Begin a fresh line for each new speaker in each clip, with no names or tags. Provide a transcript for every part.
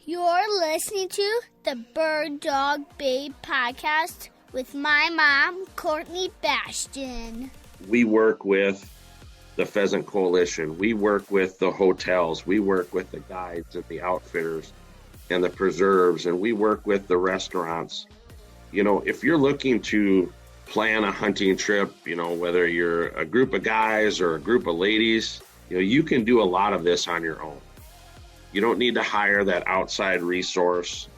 You're listening to the Bird Dog Babe podcast with my mom, Courtney Bastion.
We work with the Pheasant Coalition. We work with the hotels. We work with the guides and the outfitters and the preserves, and we work with the restaurants. You know, if you're looking to plan a hunting trip, you know, whether you're a group of guys or a group of ladies, you know, you can do a lot of this on your own. You don't need to hire that outside resource,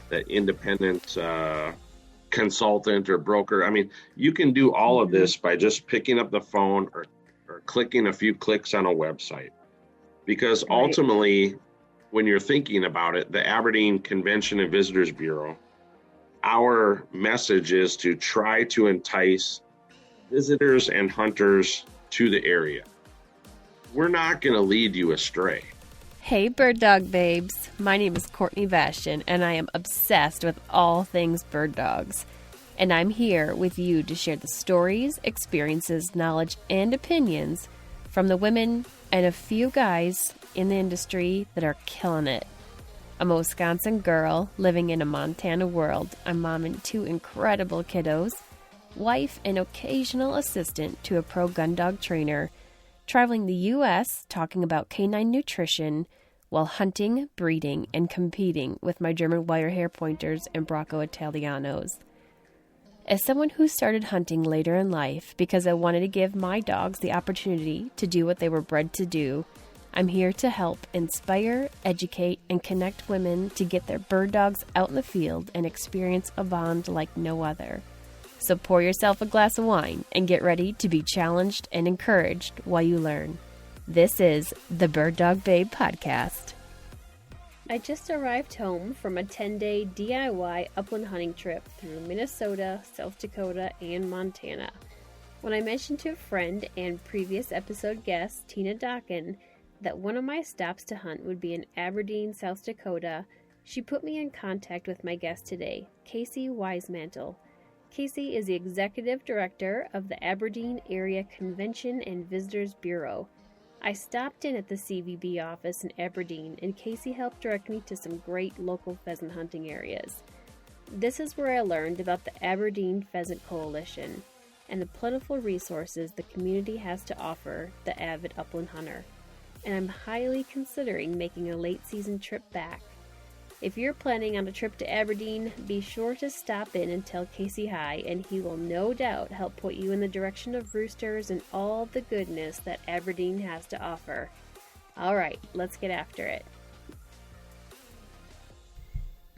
that independent consultant or broker. I mean, you can do all of this by just picking up the phone or clicking a few clicks on a website. Because ultimately, when you're thinking about it, the Aberdeen Convention and Visitors Bureau, our message is to try to entice visitors and hunters to the area. We're not going to lead you astray.
Hey, bird dog babes. My name is Courtney Bastion, and I am obsessed with all things bird dogs. And I'm here with you to share the stories, experiences, knowledge, and opinions from the women and a few guys in the industry that are killing it. I'm a Wisconsin girl living in a Montana world. I'm mom and two incredible kiddos, wife and occasional assistant to a pro gun dog trainer, traveling the U.S. talking about canine nutrition while hunting, breeding, and competing with my German wire hair pointers and Bracco Italianos. As someone who started hunting later in life because I wanted to give my dogs the opportunity to do what they were bred to do, I'm here to help inspire, educate, and connect women to get their bird dogs out in the field and experience a bond like no other. So pour yourself a glass of wine and get ready to be challenged and encouraged while you learn. This is the Bird Dog Babe podcast. I just arrived home from a 10-day DIY upland hunting trip through Minnesota, South Dakota, and Montana. When I mentioned to a friend and previous episode guest, Tina Dokken, that one of my stops to hunt would be in Aberdeen, South Dakota, she put me in contact with my guest today, Casey Weismantel. Casey is the Executive Director of the Aberdeen Area Convention and Visitors Bureau. I stopped in at the CVB office in Aberdeen, and Casey helped direct me to some great local pheasant hunting areas. This is where I learned about the Aberdeen Pheasant Coalition and the plentiful resources the community has to offer the avid upland hunter. And I'm highly considering making a late season trip back. If you're planning on a trip to Aberdeen, be sure to stop in and tell Casey hi, and he will no doubt help point you in the direction of roosters and all the goodness that Aberdeen has to offer. All right, let's get after it.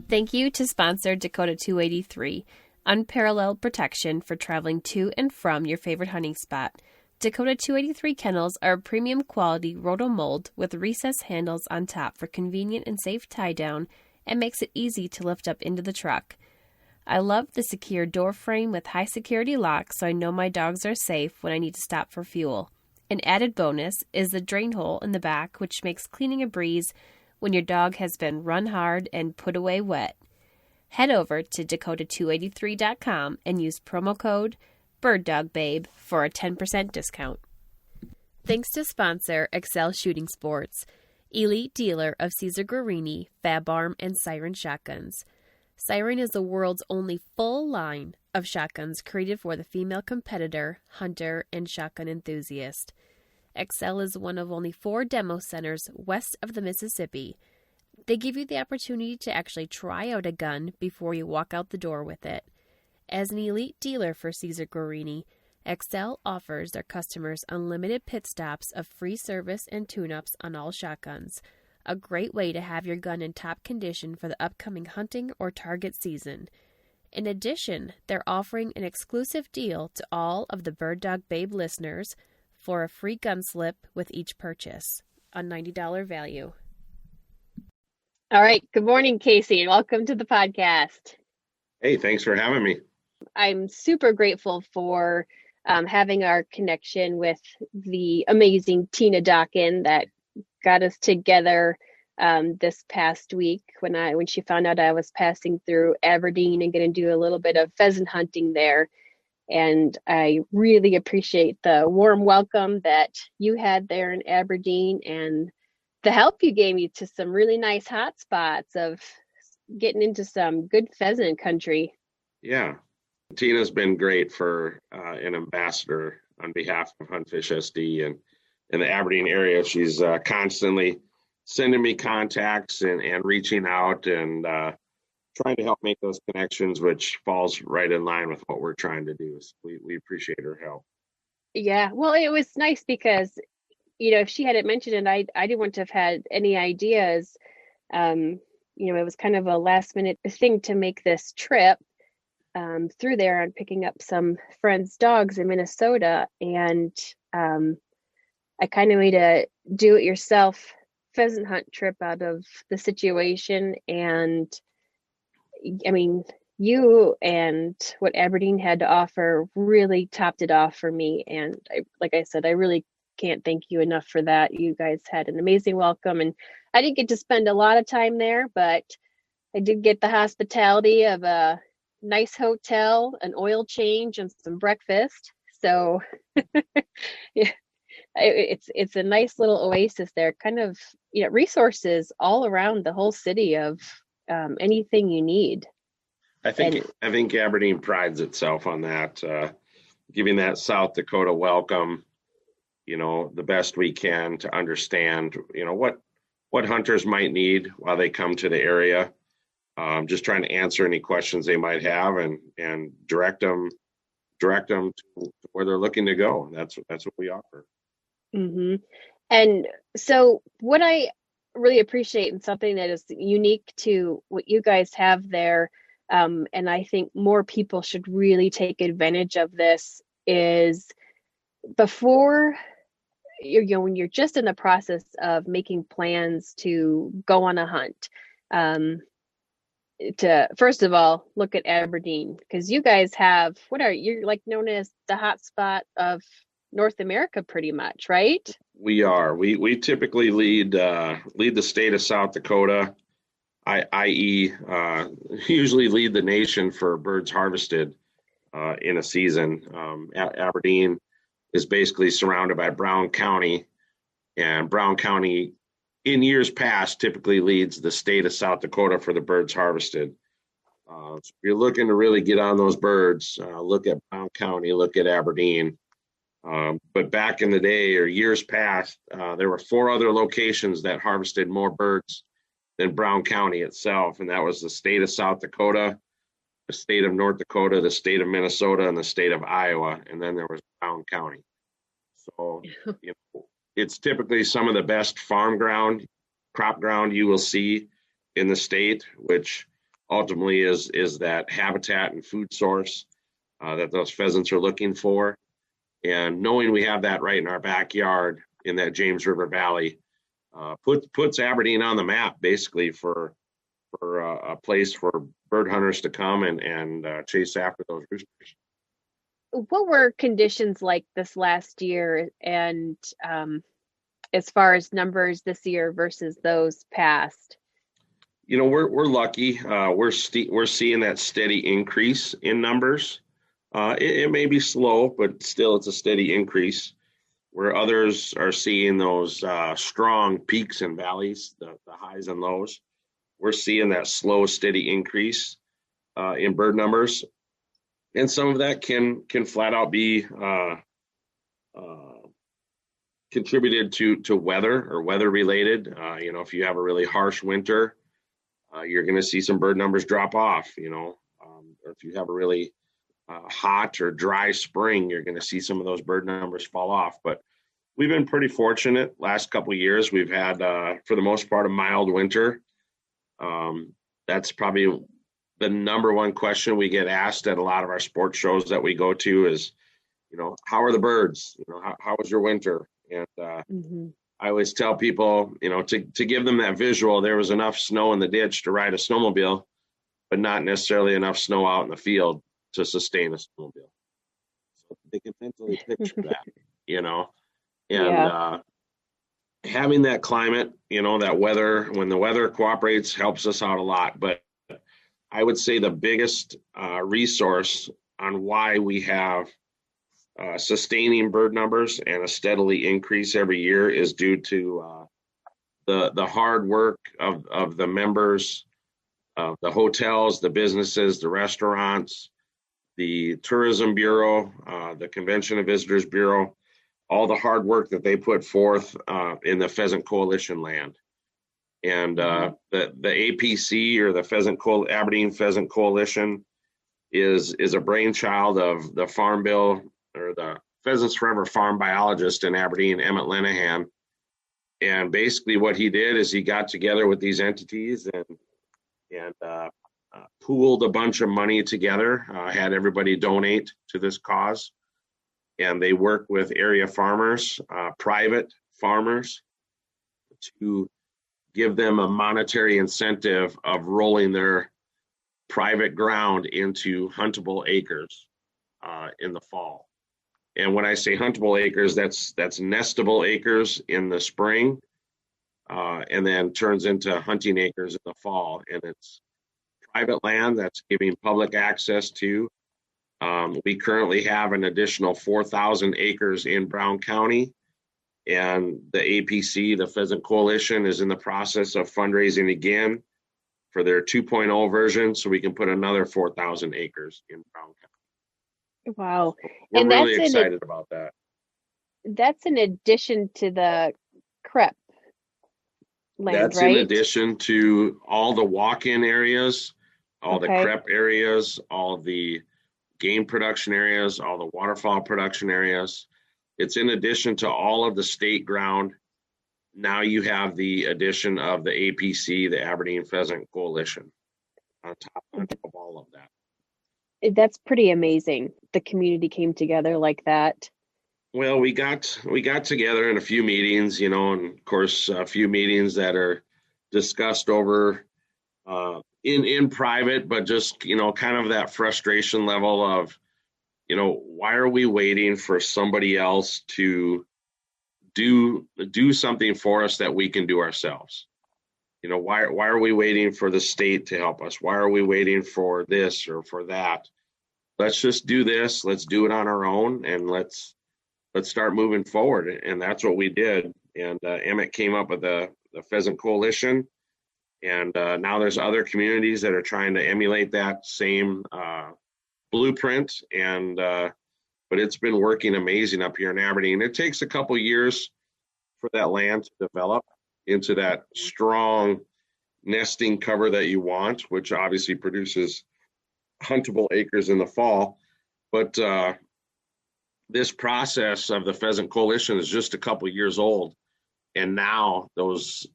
Thank you to sponsor Dakota 283, unparalleled protection for traveling to and from your favorite hunting spot. Dakota 283 kennels are a premium quality roto-mold with recessed handles on top for convenient and safe tie-down, and makes it easy to lift up into the truck. I love the secure door frame with high security locks, so I know my dogs are safe when I need to stop for fuel. An added bonus is the drain hole in the back, which makes cleaning a breeze when your dog has been run hard and put away wet. Head over to Dakota283.com and use promo code BirdDogBabe for a 10% discount. Thanks to sponsor Xcel Shooting Sports, elite dealer of Caesar Guarini, Fab Arm, and Siren shotguns. Siren is the world's only full line of shotguns created for the female competitor, hunter, and shotgun enthusiast. Xcel is one of only 4 demo centers west of the Mississippi. They give you the opportunity to actually try out a gun before you walk out the door with it. As an elite dealer for Caesar Guarini, Xcel offers their customers unlimited pit stops of free service and tune-ups on all shotguns, a great way to have your gun in top condition for the upcoming hunting or target season. In addition, they're offering an exclusive deal to all of the Bird Dog Babe listeners for a free gun slip with each purchase, a $90 value. All right. Good morning, Casey, and welcome to the podcast.
Hey, thanks for having me.
I'm super grateful for having our connection with the amazing Tina Dokken that got us together this past week when she found out I was passing through Aberdeen and going to do a little bit of pheasant hunting there. And I really appreciate the warm welcome that you had there in Aberdeen and the help you gave me to some really nice hot spots of getting into some good pheasant country.
Yeah. Tina's been great for an ambassador on behalf of Hunt Fish SD and in the Aberdeen area. She's constantly sending me contacts and reaching out and trying to help make those connections, which falls right in line with what we're trying to do. So we appreciate her help.
Yeah, well, it was nice because, if she hadn't mentioned it, I didn't have had any ideas. It was kind of a last minute thing to make this trip through there and picking up some friends' dogs in Minnesota. And I kind of made a do-it-yourself pheasant hunt trip out of the situation. And I mean, you and what Aberdeen had to offer really topped it off for me. And like I said, I really can't thank you enough for that. You guys had an amazing welcome, and I didn't get to spend a lot of time there, but I did get the hospitality of a nice hotel, an oil change, and some breakfast. So yeah, it's a nice little oasis there, kind of, resources all around the whole city of anything you need.
I think Aberdeen prides itself on that, giving that South Dakota welcome, the best we can to understand, what hunters might need while they come to the area. Just trying to answer any questions they might have and direct them to where they're looking to go. That's what we offer.
Mm-hmm. And so what I really appreciate, and something that is unique to what you guys have there, and I think more people should really take advantage of this, is before when you're just in the process of making plans to go on a hunt, to first of all look at Aberdeen, because you guys have you're like known as the hot spot of North America pretty much, right?
We are. We typically lead the state of South Dakota, i.e. Usually lead the nation for birds harvested in a season. Aberdeen is basically surrounded by Brown County, and Brown County in years past typically leads the state of South Dakota for the birds harvested. So if you're looking to really get on those birds, look at Brown County, look at Aberdeen. But back in the day, or years past, there were 4 other locations that harvested more birds than Brown County itself, and that was the state of South Dakota, the state of North Dakota, the state of Minnesota, and the state of Iowa, and then there was Brown County. So it's typically some of the best farm ground, crop ground you will see in the state, which ultimately is that habitat and food source that those pheasants are looking for. And knowing we have that right in our backyard in that James River Valley puts Aberdeen on the map, basically, for a place for bird hunters to come and chase after those roosters.
What were conditions like this last year, and as far as numbers this year versus those past?
We're lucky. We're seeing that steady increase in numbers. It may be slow, but still it's a steady increase, where others are seeing those strong peaks and valleys, the highs and lows. We're seeing that slow, steady increase in bird numbers. And some of that can flat out be contributed to weather or weather related. If you have a really harsh winter, you're going to see some bird numbers drop off, or if you have a really hot or dry spring, you're going to see some of those bird numbers fall off. But we've been pretty fortunate last couple of years. We've had, for the most part, a mild winter. That's probably the number one question we get asked at a lot of our sports shows that we go to is, how are the birds? How was your winter? And I always tell people, to give them that visual. There was enough snow in the ditch to ride a snowmobile, but not necessarily enough snow out in the field to sustain a snowmobile. So they can mentally picture that, and having that climate, that weather, when the weather cooperates, helps us out a lot. But I would say the biggest resource on why we have sustaining bird numbers and a steadily increase every year is due to the hard work of the members, of the hotels, the businesses, the restaurants, the Tourism Bureau, the Convention and Visitors Bureau, all the hard work that they put forth in the Pheasant Coalition land. And the APC, or the Aberdeen Pheasant Coalition, is a brainchild of the Farm Bill, or the Pheasants Forever farm biologist in Aberdeen, Emmett Lenahan. And basically what he did is he got together with these entities and pooled a bunch of money together, had everybody donate to this cause. And they worked with area farmers, private farmers, to give them a monetary incentive of rolling their private ground into huntable acres in the fall. And when I say huntable acres, that's nestable acres in the spring, and then turns into hunting acres in the fall. And it's private land that's giving public access to. We currently have an additional 4,000 acres in Brown County, and the APC, the Pheasant Coalition, is in the process of fundraising again for their 2.0 version, so we can put another 4,000 acres in Brown County.
Wow.
We're
And
really excited about that.
That's in addition to the CREP land,
That's
right?
in addition to all the walk-in areas, all the CREP areas, all the game production areas, all the waterfowl production areas. It's in addition to all of the state ground. Now you have the addition of the APC, the Aberdeen Pheasant Coalition, on top of all of that.
That's pretty amazing. The community came together like that.
Well, we got together in a few meetings, and of course a few meetings that are discussed over in private, but just kind of that frustration level of why are we waiting for somebody else to do something for us that we can do ourselves? Why are we waiting for the state to help us? Why are we waiting for this or for that? Let's just do this. Let's do it on our own, and let's start moving forward. And that's what we did. And Emmett came up with the Pheasant Coalition, and now there's other communities that are trying to emulate that same blueprint. And but it's been working amazing up here in Aberdeen. It takes a couple years for that land to develop into that strong nesting cover that you want, which obviously produces huntable acres in the fall. But this process of the Pheasant Coalition is just a couple years old, and now those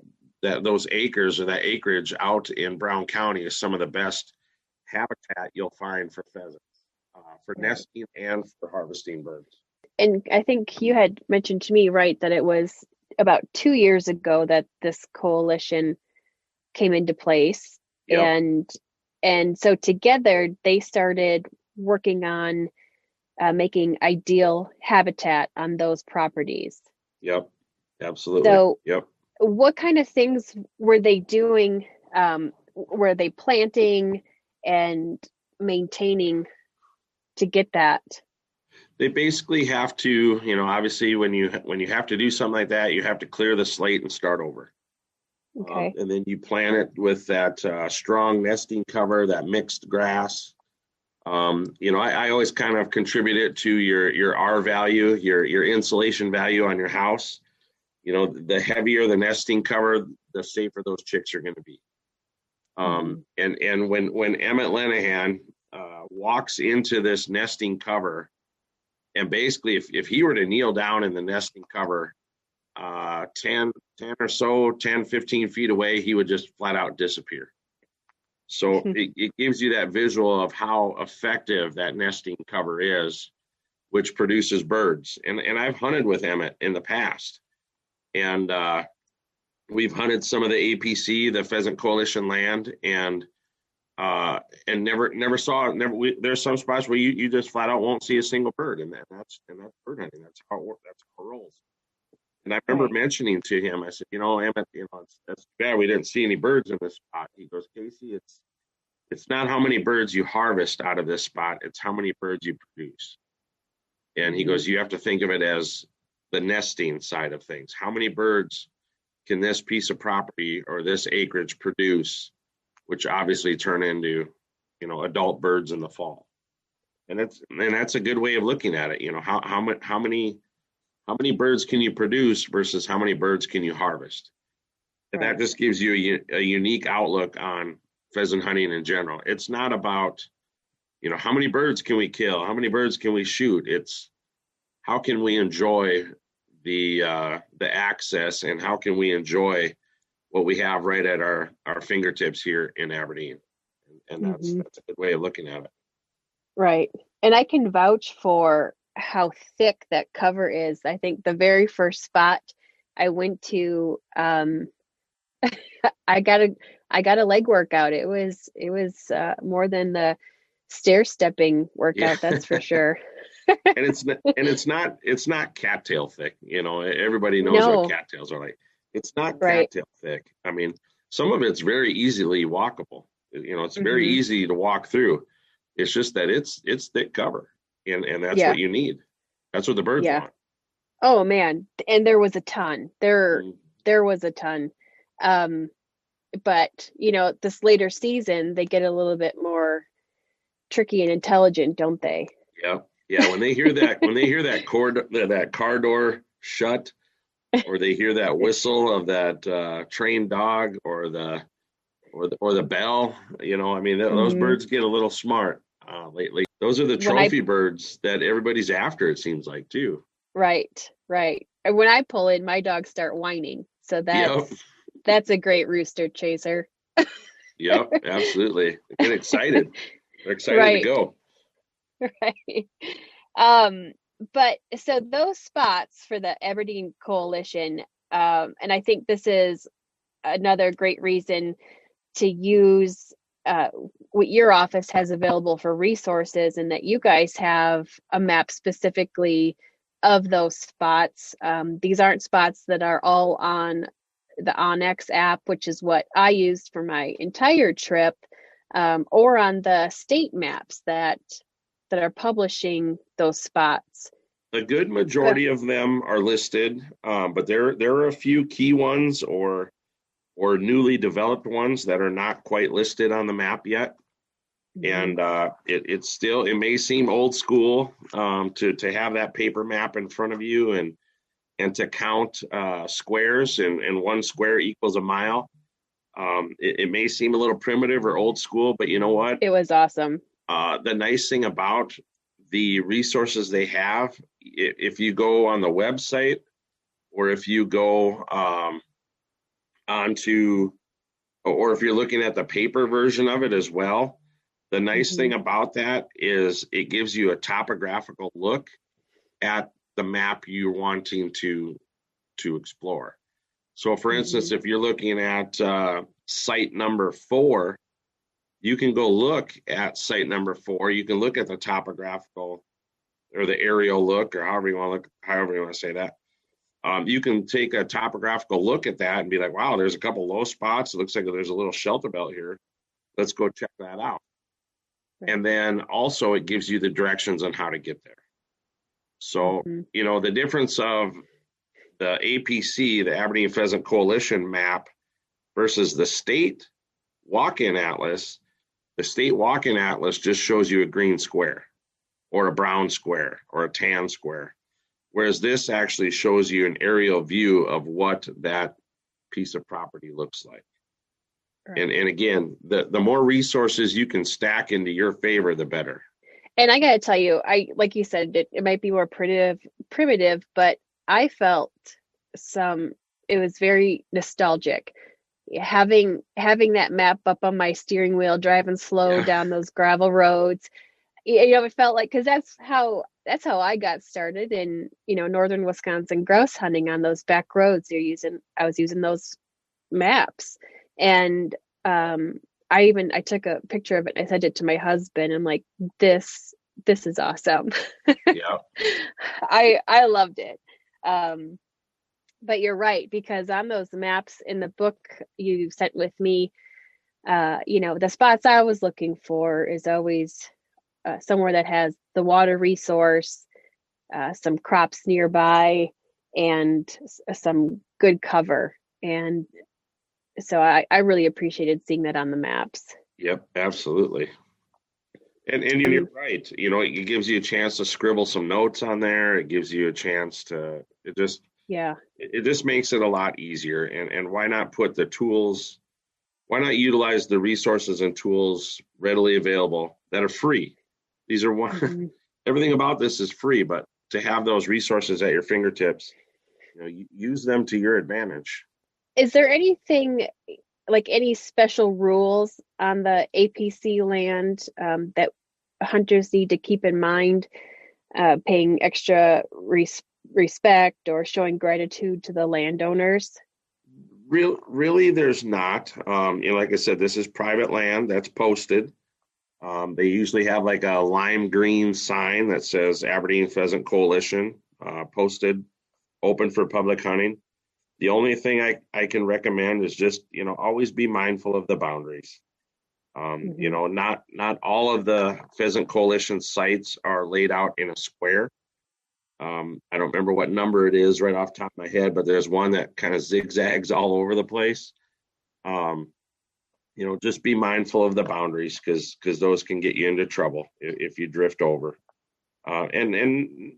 acres, or that acreage out in Brown County, is some of the best habitat you'll find for pheasants, for nesting and for harvesting birds.
And I think you had mentioned to me, right, that it was about 2 years ago that this coalition came into place. Yep. And so together they started working on making ideal habitat on those properties.
Yep, absolutely.
So
yep.
What kind of things were they doing? Were they planting and maintaining to get that?
They basically have to, obviously when you have to do something like that, you have to clear the slate and start over.
Okay.
And then you plant it with that strong nesting cover, that mixed grass. I always kind of contribute it to your R value, your insulation value on your house. The heavier the nesting cover, the safer those chicks are going to be. And when Emmett Lenahan walks into this nesting cover, and basically if he were to kneel down in the nesting cover 10 or so, 10, 15 feet away, he would just flat out disappear. So it gives you that visual of how effective that nesting cover is, which produces birds. And I've hunted with Emmett in the past. And we've hunted some of the APC, the Pheasant Coalition land, and never saw it. There's some spots where you just flat out won't see a single bird, and that's bird hunting. That's how it rolls. And I remember mentioning to him, I said, Emmett, that's bad we didn't see any birds in this spot. He goes, Casey, it's not how many birds you harvest out of this spot, it's how many birds you produce. And he goes, you have to think of it as the nesting side of things. How many birds can this piece of property or this acreage produce, which obviously turn into, adult birds in the fall. And that's a good way of looking at it. How many birds can you produce versus how many birds can you harvest? And that just gives you a unique outlook on pheasant hunting in general. It's not about, how many birds can we kill? How many birds can we shoot? It's how can we enjoy the access, and how can we enjoy what we have right at our fingertips here in Aberdeen? And that's a good way of looking at it.
Right. And I can vouch for how thick that cover is. I think the very first spot I went to, I got a leg workout. It was more than the stair stepping workout, that's for sure.
And it's not cattail thick. Everybody knows what cattails are like. It's not cattail thick. I mean, some of it's very easily walkable. It's very easy to walk through. It's just that it's thick cover, and that's what you need. That's what the birds want.
Oh man, and there was a ton. There was a ton. But this later season, they get a little bit more tricky and intelligent, don't they?
Yeah. When they hear that car door shut, or they hear that whistle of that trained dog, or the bell, those birds get a little smart lately. Those are the trophy birds that everybody's after, it seems like, too.
Right. And when I pull in, my dogs start whining. So that's a great rooster chaser.
Yep, absolutely. They get excited. They're excited to go.
Right. But so those spots for the Aberdeen Coalition, and I think this is another great reason to use what your office has available for resources, and that you guys have a map specifically of those spots. These aren't spots that are all on the Onyx app, which is what I used for my entire trip, or on the state maps that are publishing those spots.
A good majority of them are listed, but there are a few key ones or newly developed ones that are not quite listed on the map yet. And it may seem old school to have that paper map in front of you and to count squares, and 1 square equals a mile. It may seem a little primitive or old school, but you know what?
It was awesome.
The nice thing about the resources they have, if you go on the website, or if you go or if you're looking at the paper version of it as well, the nice thing about that is it gives you a topographical look at the map you're wanting to explore. So for instance, if you're looking at site number 4, you can go look at site number 4. You can look at the topographical or the aerial look, or however you want to say that. You can take a topographical look at that and be like, wow, there's a couple low spots. It looks like there's a little shelter belt here. Let's go check that out. Right. And then also it gives you the directions on how to get there. So, the difference of the APC, the Aberdeen Pheasant Coalition map, versus the state walk-in atlas. The state walk-in atlas just shows you a green square or a brown square or a tan square, whereas this actually shows you an aerial view of what that piece of property looks like. Right. And again, the more resources you can stack into your favor, the better.
And I got to tell you, like you said, it might be more primitive, but I felt it was very nostalgic. Having that map up on my steering wheel, driving slow down those gravel roads, it felt like, because that's how I got started in northern Wisconsin grouse hunting, on those back roads. I was using those maps, and I took a picture of it. And I sent it to my husband. I'm like, this is awesome.
Yeah,
I loved it. But you're right, because on those maps in the book you sent with me, the spots I was looking for is always somewhere that has the water resource, some crops nearby, and some good cover. And so I really appreciated seeing that on the maps.
Yep, absolutely. And you're right. It gives you a chance to scribble some notes on there. It gives you a chance to, it just makes it a lot easier. And why not put the tools, why not utilize the resources and tools readily available that are free? These are everything about this is free, but to have those resources at your fingertips, use them to your advantage.
Is there anything, like any special rules on the APC land that hunters need to keep in mind, paying extra respect or showing gratitude to the landowners?
Really, there's not. Like I said, this is private land that's posted. They usually have like a lime green sign that says Aberdeen Pheasant Coalition, posted, open for public hunting. The only thing I can recommend is just, always be mindful of the boundaries. Not all of the Pheasant Coalition sites are laid out in a square. I don't remember what number it is right off the top of my head, but there's one that kind of zigzags all over the place. Just be mindful of the boundaries because those can get you into trouble if you drift over. And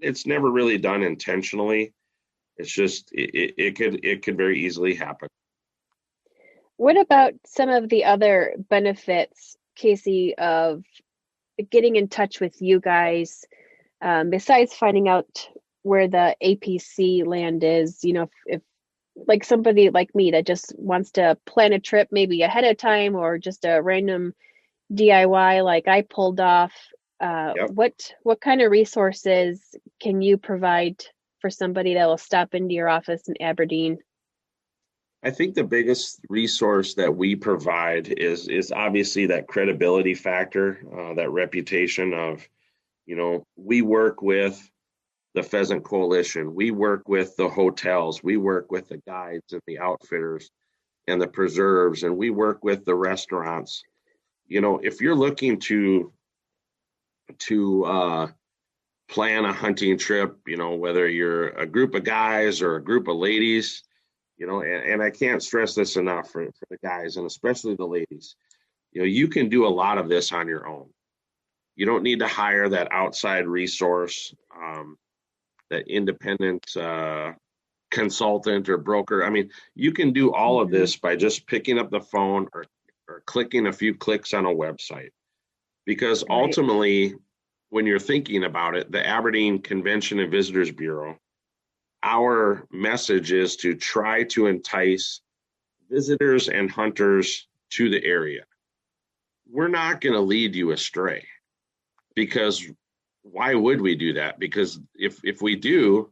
it's never really done intentionally. It's just it could very easily happen.
What about some of the other benefits, Casey, of getting in touch with you guys, besides finding out where the APC land is? If like somebody like me that just wants to plan a trip maybe ahead of time, or just a random DIY like I pulled off,
Yep.
What kind of resources can you provide for somebody that will stop into your office in Aberdeen?
I think the biggest resource that we provide is obviously that credibility factor, that reputation of, we work with the Pheasant Coalition, we work with the hotels, we work with the guides and the outfitters and the preserves, and we work with the restaurants. If you're looking to plan a hunting trip, whether you're a group of guys or a group of ladies, and I can't stress this enough for the guys and especially the ladies, you can do a lot of this on your own. You don't need to hire that outside resource, that independent consultant or broker. I mean, you can do all of this by just picking up the phone or clicking a few clicks on a website. Because ultimately, when you're thinking about it, the Aberdeen Convention and Visitors Bureau, our message is to try to entice visitors and hunters to the area. We're not going to lead you astray, because why would we do that? Because if we do,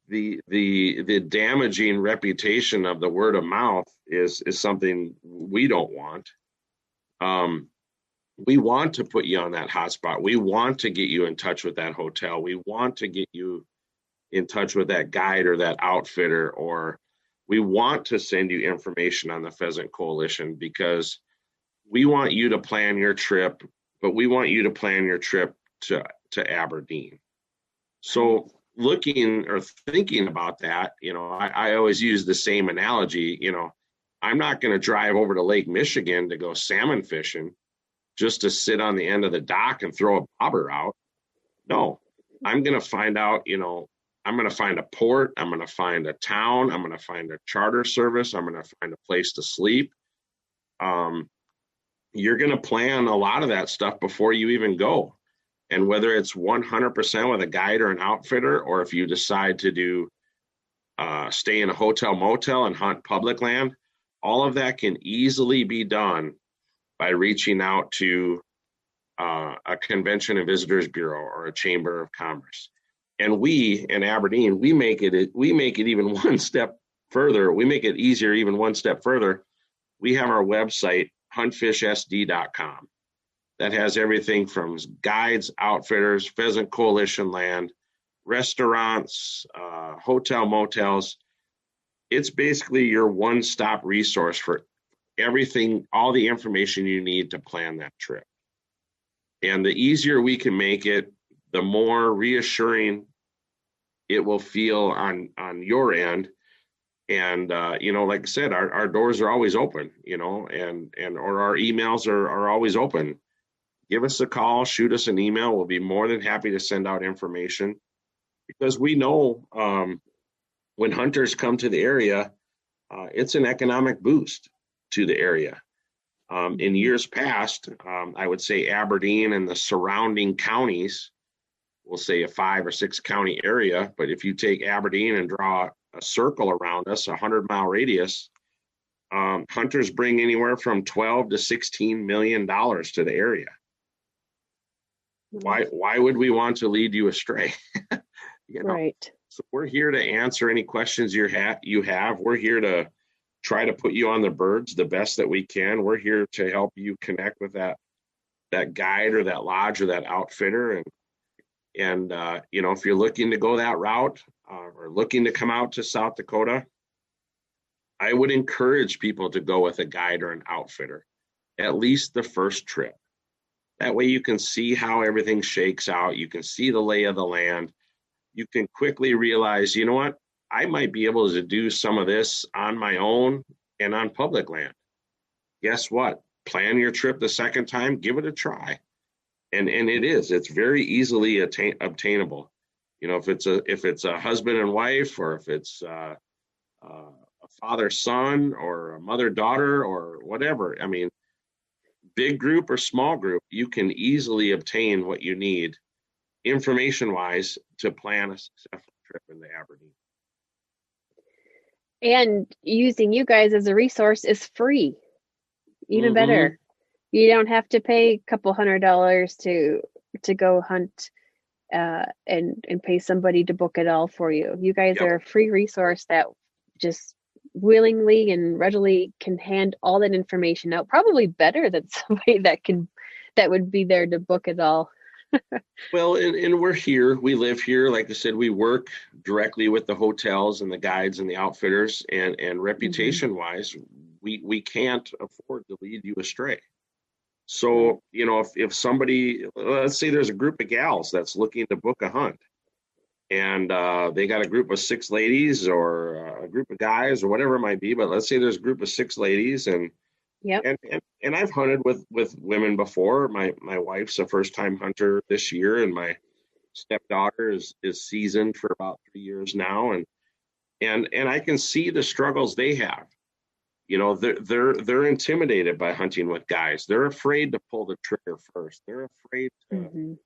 the damaging reputation of the word of mouth is something we don't want. We want to put you on that hotspot. We want to get you in touch with that hotel. We want to get you in touch with that guide or that outfitter, or we want to send you information on the Pheasant Coalition, because we want you to plan your trip, but we want you to plan your trip to Aberdeen. So looking or thinking about that, I always use the same analogy. I'm not going to drive over to Lake Michigan to go salmon fishing just to sit on the end of the dock and throw a bobber out. No, I'm going to find out, I'm going to find a port. I'm going to find a town. I'm going to find a charter service. I'm going to find a place to sleep. You're going to plan a lot of that stuff before you even go. And whether it's 100% with a guide or an outfitter, or if you decide to do stay in a hotel motel and hunt public land, all of that can easily be done by reaching out to a Convention and Visitors Bureau or a Chamber of Commerce. And we in Aberdeen, we make it even one step further. We make it easier even one step further. We have our website, huntfishsd.com. That has everything from guides, outfitters, Pheasant Coalition land, restaurants, hotel motels. It's basically your one-stop resource for everything, all the information you need to plan that trip. And the easier we can make it, the more reassuring it will feel on your end. And, like I said, our doors are always open, or our emails are always open. Give us a call, shoot us an email. We'll be more than happy to send out information, because we know when hunters come to the area, it's an economic boost to the area. In years past, I would say Aberdeen and the surrounding counties, we'll say a 5 or 6 county area. But if you take Aberdeen and draw a circle around us, a 100-mile radius, hunters bring anywhere from $12 to $16 million to the area. Why would we want to lead you astray?
Right.
So we're here to answer any questions you have. We're here to try to put you on the birds the best that we can. We're here to help you connect with that guide or that lodge or that outfitter. And if you're looking to go that route or looking to come out to South Dakota, I would encourage people to go with a guide or an outfitter, at least the first trip. That way you can see how everything shakes out. You can see the lay of the land. You can quickly realize, you know what? I might be able to do some of this on my own and on public land. Guess what? Plan your trip the second time, give it a try. And it's very easily obtainable. If it's a husband and wife, or if it's a father-son or a mother-daughter or whatever. I mean, big group or small group, you can easily obtain what you need information-wise to plan a successful trip into Aberdeen.
And using you guys as a resource is free. Even better. You don't have to pay a couple $100 to go hunt and pay somebody to book it all for you. You guys are a free resource that just willingly and readily can hand all that information out, probably better than somebody that would be there to book it all.
Well, and we're here. We live here. Like I said, we work directly with the hotels and the guides and the outfitters, and reputation-wise, we can't afford to lead you astray. So, if somebody, let's say there's a group of gals that's looking to book a hunt, and they got a group of 6 ladies or a group of guys or whatever it might be, but let's say there's a group of 6 ladies, and I've hunted with women before. My wife's a first-time hunter this year, and my stepdaughter is seasoned for about 3 years now, and I can see the struggles they have. They're intimidated by hunting with guys. They're afraid to pull the trigger first. They're afraid to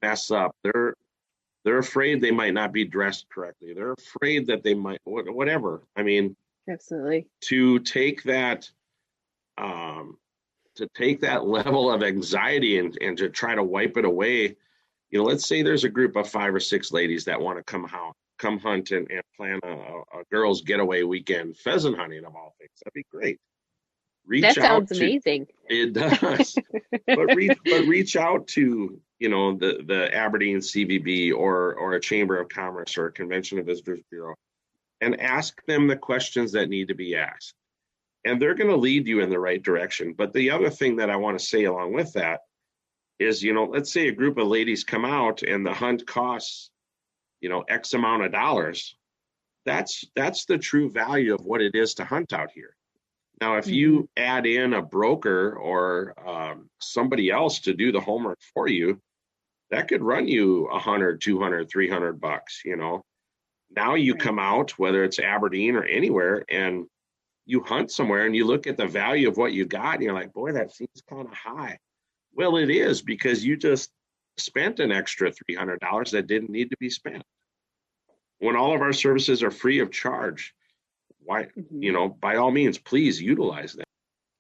mess up. They're afraid they might not be dressed correctly. They're afraid that they might whatever. I mean,
absolutely.
To take that level of anxiety and to try to wipe it away. Let's say there's a group of 5 or 6 ladies that want to come hunt and plan a girls' getaway weekend, pheasant hunting of all things. That'd be great.
That sounds amazing.
It does. but reach out to the Aberdeen CVB or a Chamber of Commerce or a Convention of Visitors Bureau and ask them the questions that need to be asked. And they're going to lead you in the right direction. But the other thing that I want to say along with that is, let's say a group of ladies come out and the hunt costs, X amount of dollars. That's the true value of what it is to hunt out here. Now, if you add in a broker or somebody else to do the homework for you, that could run you $100, $200, $300. Now you come out, whether it's Aberdeen or anywhere, and you hunt somewhere and you look at the value of what you got and you're like, boy, that seems kind of high. Well, it is, because you just spent an extra $300 that didn't need to be spent. When all of our services are free of charge, why, by all means, please utilize them.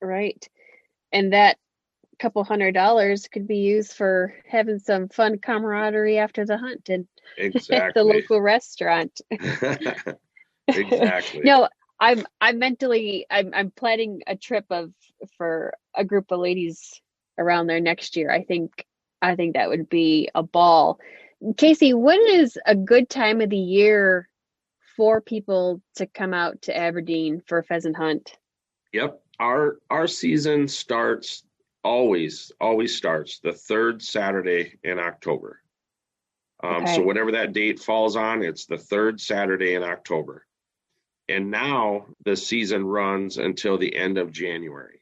Right. And that couple $100 could be used for having some fun camaraderie after the hunt and at the local restaurant.
Exactly.
No, I'm planning a trip for a group of ladies around there next year. I think that would be a ball. Casey, when is a good time of the year for people to come out to Aberdeen for a pheasant hunt?
Yep. Our season always starts the 3rd Saturday in October. So whatever that date falls on, it's the 3rd Saturday in October. And now the season runs until the end of January.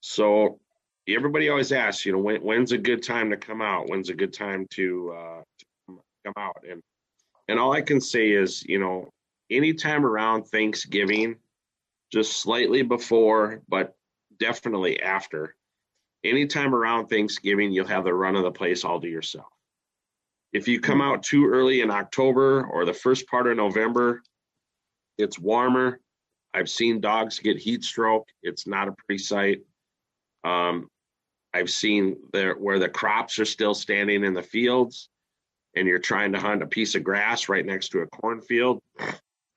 So everybody always asks, when's a good time to come out? When's a good time to come out? And all I can say is, anytime around Thanksgiving, just slightly before, but definitely after. Anytime around Thanksgiving, you'll have the run of the place all to yourself. If you come out too early in October or the first part of November, it's warmer. I've seen dogs get heat stroke. It's not a pretty sight. I've seen where the crops are still standing in the fields and you're trying to hunt a piece of grass right next to a cornfield.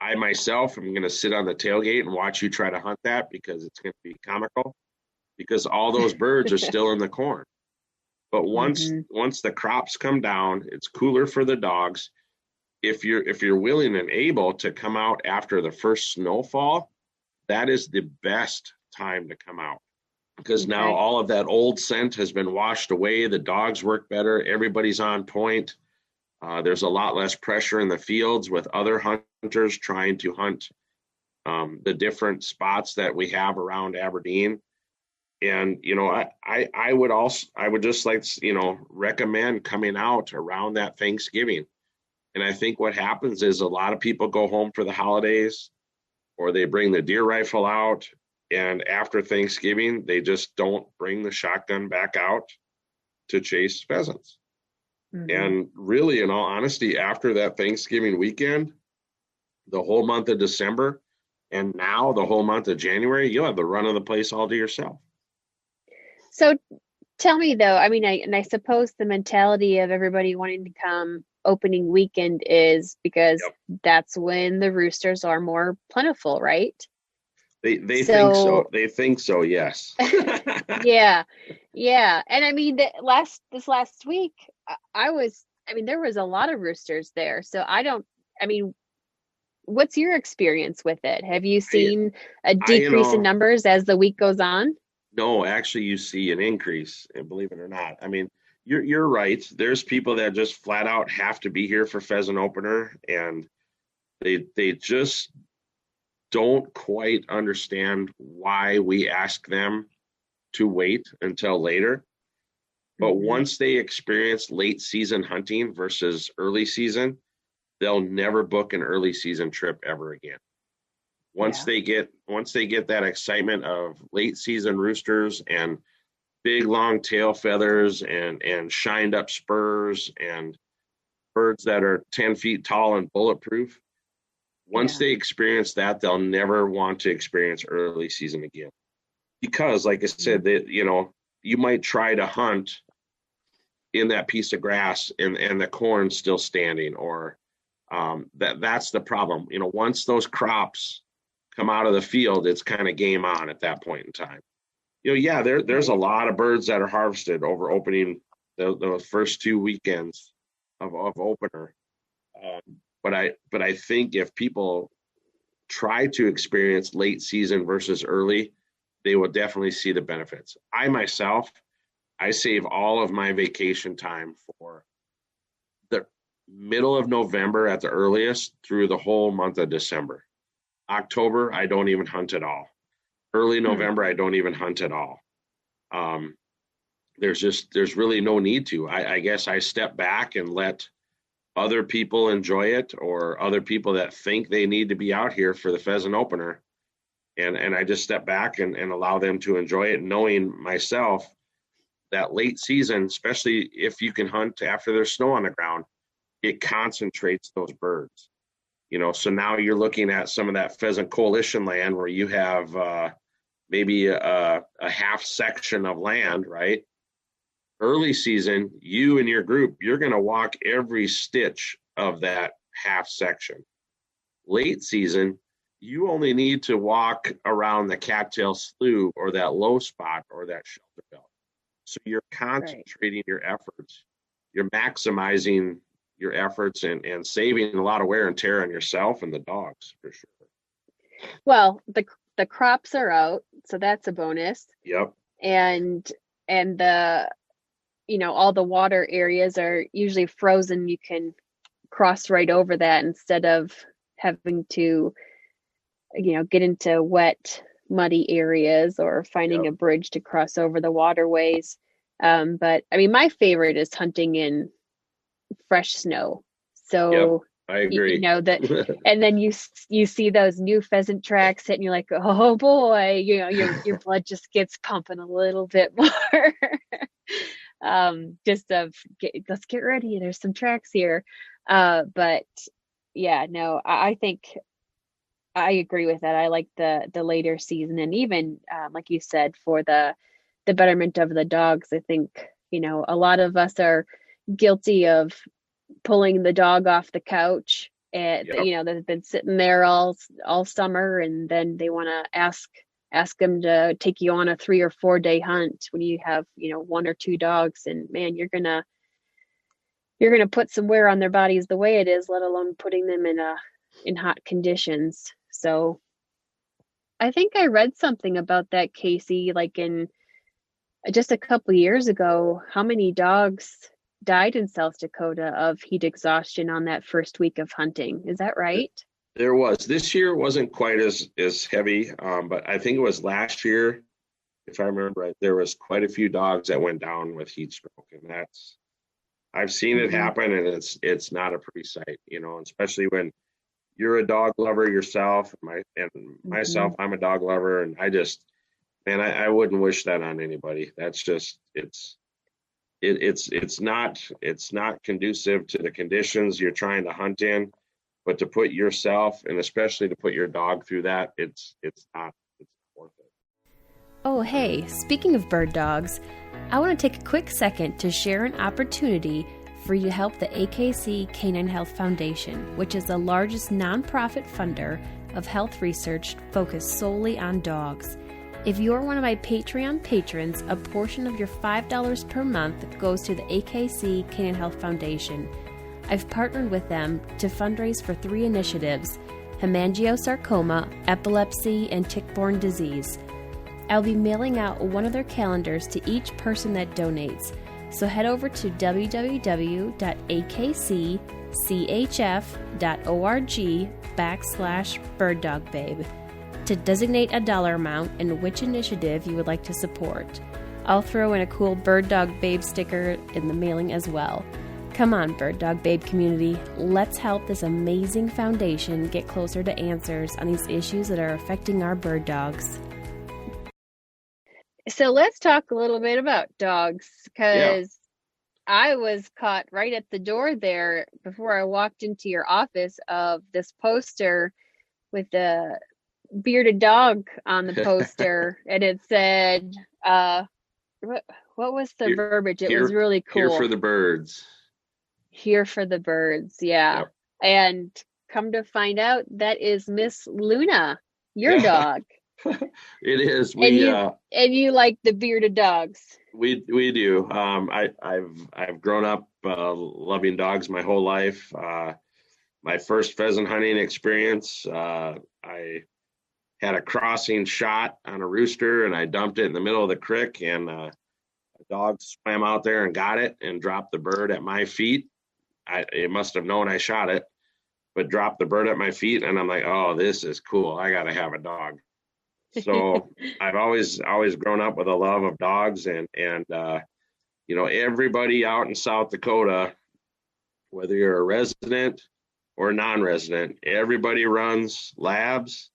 I myself am going to sit on the tailgate and watch you try to hunt that because it's going to be comical because all those birds are still in the corn. But once the crops come down, it's cooler for the dogs. If you're willing and able to come out after the first snowfall, that is the best time to come out because now all of that old scent has been washed away. The dogs work better. Everybody's on point. There's a lot less pressure in the fields with other hunters trying to hunt the different spots that we have around Aberdeen. And, I would just like, recommend coming out around that Thanksgiving. And I think what happens is a lot of people go home for the holidays or they bring the deer rifle out. And after Thanksgiving, they just don't bring the shotgun back out to chase pheasants. And really, in all honesty, after that Thanksgiving weekend, the whole month of December, and now the whole month of January, you'll have the run of the place all to yourself.
So tell me though, I suppose the mentality of everybody wanting to come opening weekend is because that's when the roosters are more plentiful, right?
They think so. They think so, yes.
Yeah. And this last week, there was a lot of roosters there. So what's your experience with it? Have you seen a decrease in numbers as the week goes on?
No, actually, you see an increase, and believe it or not. You're right. There's people that just flat out have to be here for pheasant opener, and they just don't quite understand why we ask them to wait until later. But once they experience late season hunting versus early season, they'll never book an early season trip ever again. Once they get that excitement of late season roosters and big long tail feathers and shined up spurs and birds that are 10 feet tall and bulletproof, once they experience that, they'll never want to experience early season again. Because like I said, you might try to hunt in that piece of grass and the corn's still standing, or that's the problem. Once those crops come out of the field, it's kind of game on at that point in time. There's a lot of birds that are harvested over opening the first 2 weekends of opener. But I think if people try to experience late season versus early, they will definitely see the benefits. I save all of my vacation time for the middle of November at the earliest through the whole month of December. October, I don't even hunt at all. Early November, I don't even hunt at all. There's really no need to. I guess I step back and let other people enjoy it, or other people that think they need to be out here for the pheasant opener. And I just step back and allow them to enjoy it, knowing myself that late season, especially if you can hunt after there's snow on the ground, it concentrates those birds. So now you're looking at some of that pheasant coalition land where you have maybe a half section of land, right? Early season, you and your group, you're going to walk every stitch of that half section. Late season, you only need to walk around the cattail slough or that low spot or that shelter belt. So you're concentrating your efforts. You're maximizing your efforts and saving a lot of wear and tear on yourself and the dogs, for sure.
Well, the crops are out, so that's a bonus.
Yep.
And the all the water areas are usually frozen. You can cross right over that instead of having to get into wet, muddy areas or finding a bridge to cross over the waterways. But I mean, my favorite is hunting in fresh snow. So,
I agree.
that, and then you see those new pheasant tracks hit and you're like, oh boy, your blood just gets pumping a little bit more. Let's get ready. There's some tracks here. But yeah, no, I think I agree with that. I like the later season, and even like you said, for the betterment of the dogs. I think a lot of us are guilty of pulling the dog off the couch, and they've been sitting there all summer, and then they want to ask them to take you on a 3 or 4 day hunt when you have 1 or 2 dogs, and man, you're gonna put some wear on their bodies the way it is, let alone putting them in hot conditions. So I think I read something about that, Casey, like in just a couple years ago, how many dogs died in South Dakota of heat exhaustion on that first week of hunting. Is that right?
There was. This year wasn't quite as heavy, but I think it was last year, if I remember right, there was quite a few dogs that went down with heat stroke, and I've seen it happen, and it's not a pretty sight, especially when you're a dog lover yourself, myself, I'm a dog lover, and I wouldn't wish that on anybody. That's just it's not conducive to the conditions you're trying to hunt in, but to put yourself, and especially to put your dog through that, it's not worth it.
Oh, hey, speaking of bird dogs, I want to take a quick second to share an opportunity for you to help the AKC Canine Health Foundation, which is the largest nonprofit funder of health research focused solely on dogs. If you're one of my Patreon patrons, a portion of your $5 per month goes to the AKC Canine Health Foundation. I've partnered with them to fundraise for 3 initiatives: hemangiosarcoma, epilepsy, and tick-borne disease. I'll be mailing out one of their calendars to each person that donates, so head over to www.akcchf.org/birddogbabe to designate a dollar amount and which initiative you would like to support. I'll throw in a cool Bird Dog Babe sticker in the mailing as well. Come on, Bird Dog Babe community, let's help this amazing foundation get closer to answers on these issues that are affecting our bird dogs. So let's talk a little bit about dogs, because I was caught right at the door there before I walked into your office of this poster with the bearded dog on the poster, and it said, what was the verbiage? It was really cool.
Here for the birds.
Here for the birds, yeah. Yep. And come to find out, that is Miss Luna, your dog.
It is.
And you like the bearded dogs.
We do. I've grown up loving dogs my whole life. My first pheasant hunting experience, I had a crossing shot on a rooster, and I dumped it in the middle of the creek, and a dog swam out there and got it and dropped the bird at my feet. It must have known I shot it, but dropped the bird at my feet, and I'm like, oh, this is cool. I got to have a dog. So I've always grown up with a love of dogs, and everybody out in South Dakota, whether you're a resident or non-resident, everybody runs labs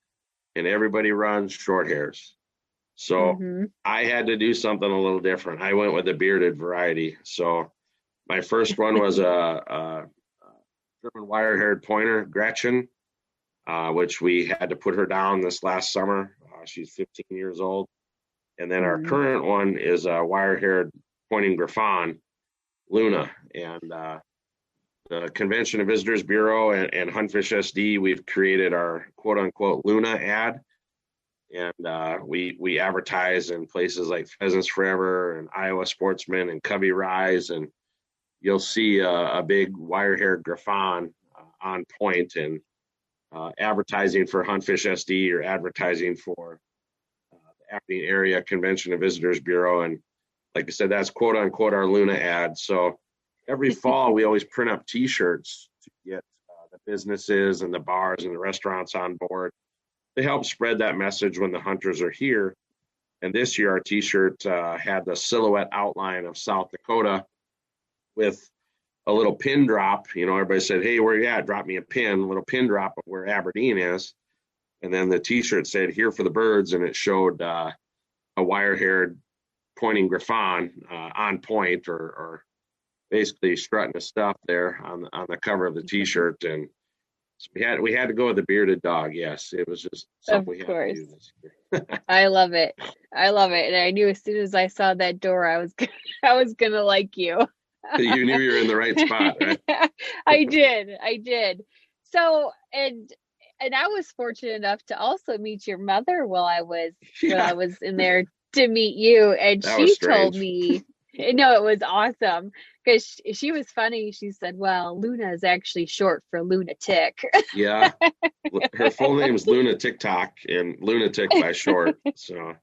and everybody runs short hairs. So I had to do something a little different. I went with the bearded variety. So my first one was a German wire-haired pointer, Gretchen, which we had to put her down this last summer. She's 15 years old. And then our current one is a wire-haired pointing Griffon, Luna. And the Convention of Visitors Bureau and Huntfish SD, we've created our quote-unquote Luna ad. And we advertise in places like Pheasants Forever and Iowa Sportsman and Cubby Rise. And you'll see a big wire-haired Griffon on point, and advertising for Huntfish SD or advertising for the Aberdeen Area Convention of Visitors Bureau. And like I said, that's quote unquote our Luna ad. So every fall we always print up t-shirts to get the businesses and the bars and the restaurants on board help spread that message when the hunters are here. And this year, our T-shirt had the silhouette outline of South Dakota with a little pin drop. Everybody said, "Hey, where you at? Drop me a pin," a little pin drop of where Aberdeen is. And then the T-shirt said, "Here for the birds," and it showed a wire-haired pointing griffon on point, or basically strutting his stuff there on the cover of the T-shirt. And so we had to go with the bearded dog. Yes, it was just something we had to do this year.
I love it. And I knew as soon as I saw that door, I was gonna like you.
You knew you were in the right spot, right?
I did. So, and I was fortunate enough to also meet your mother while I was in there to meet you, and she told me, no, it was awesome because she was funny. She said, "Well, Luna is actually short for lunatic."
Yeah, her full name is Luna TikTok, and lunatic by short. So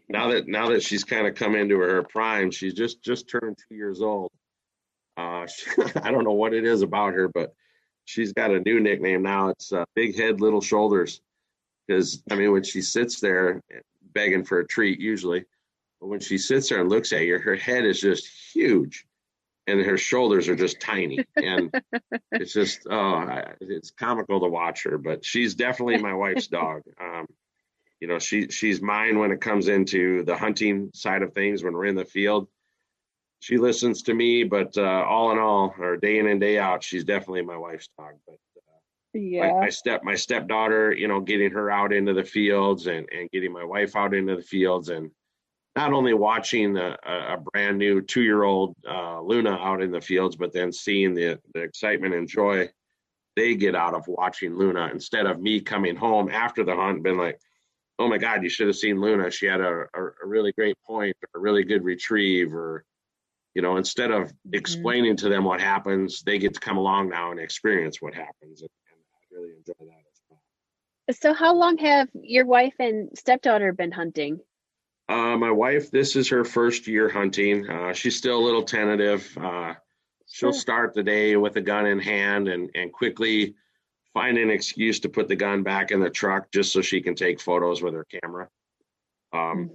now that she's kind of come into her prime, she's just turned 2 years old. I don't know what it is about her, but she's got a new nickname now. It's Big Head, Little Shoulders. Because when she sits there begging for a treat, usually, but when she sits there and looks at you, her head is just huge, and her shoulders are just tiny, and it's just it's comical to watch her. But she's definitely my wife's dog. She's mine when it comes into the hunting side of things. When we're in the field, she listens to me, but all in all, or day in and day out, she's definitely my wife's dog. But my stepdaughter, getting her out into the fields and getting my wife out into the fields, and not only watching a brand new 2-year-old Luna out in the fields, but then seeing the excitement and joy they get out of watching Luna, instead of me coming home after the hunt and being like, "Oh my God, you should have seen Luna. She had a really great point, or a really good retrieve," or, instead of explaining to them what happens, they get to come along now and experience what happens. And I really enjoy that as well.
So how long have your wife and stepdaughter been hunting?
My wife, this is her first year hunting. She's still a little tentative. She'll start the day with a gun in hand and quickly find an excuse to put the gun back in the truck just so she can take photos with her camera.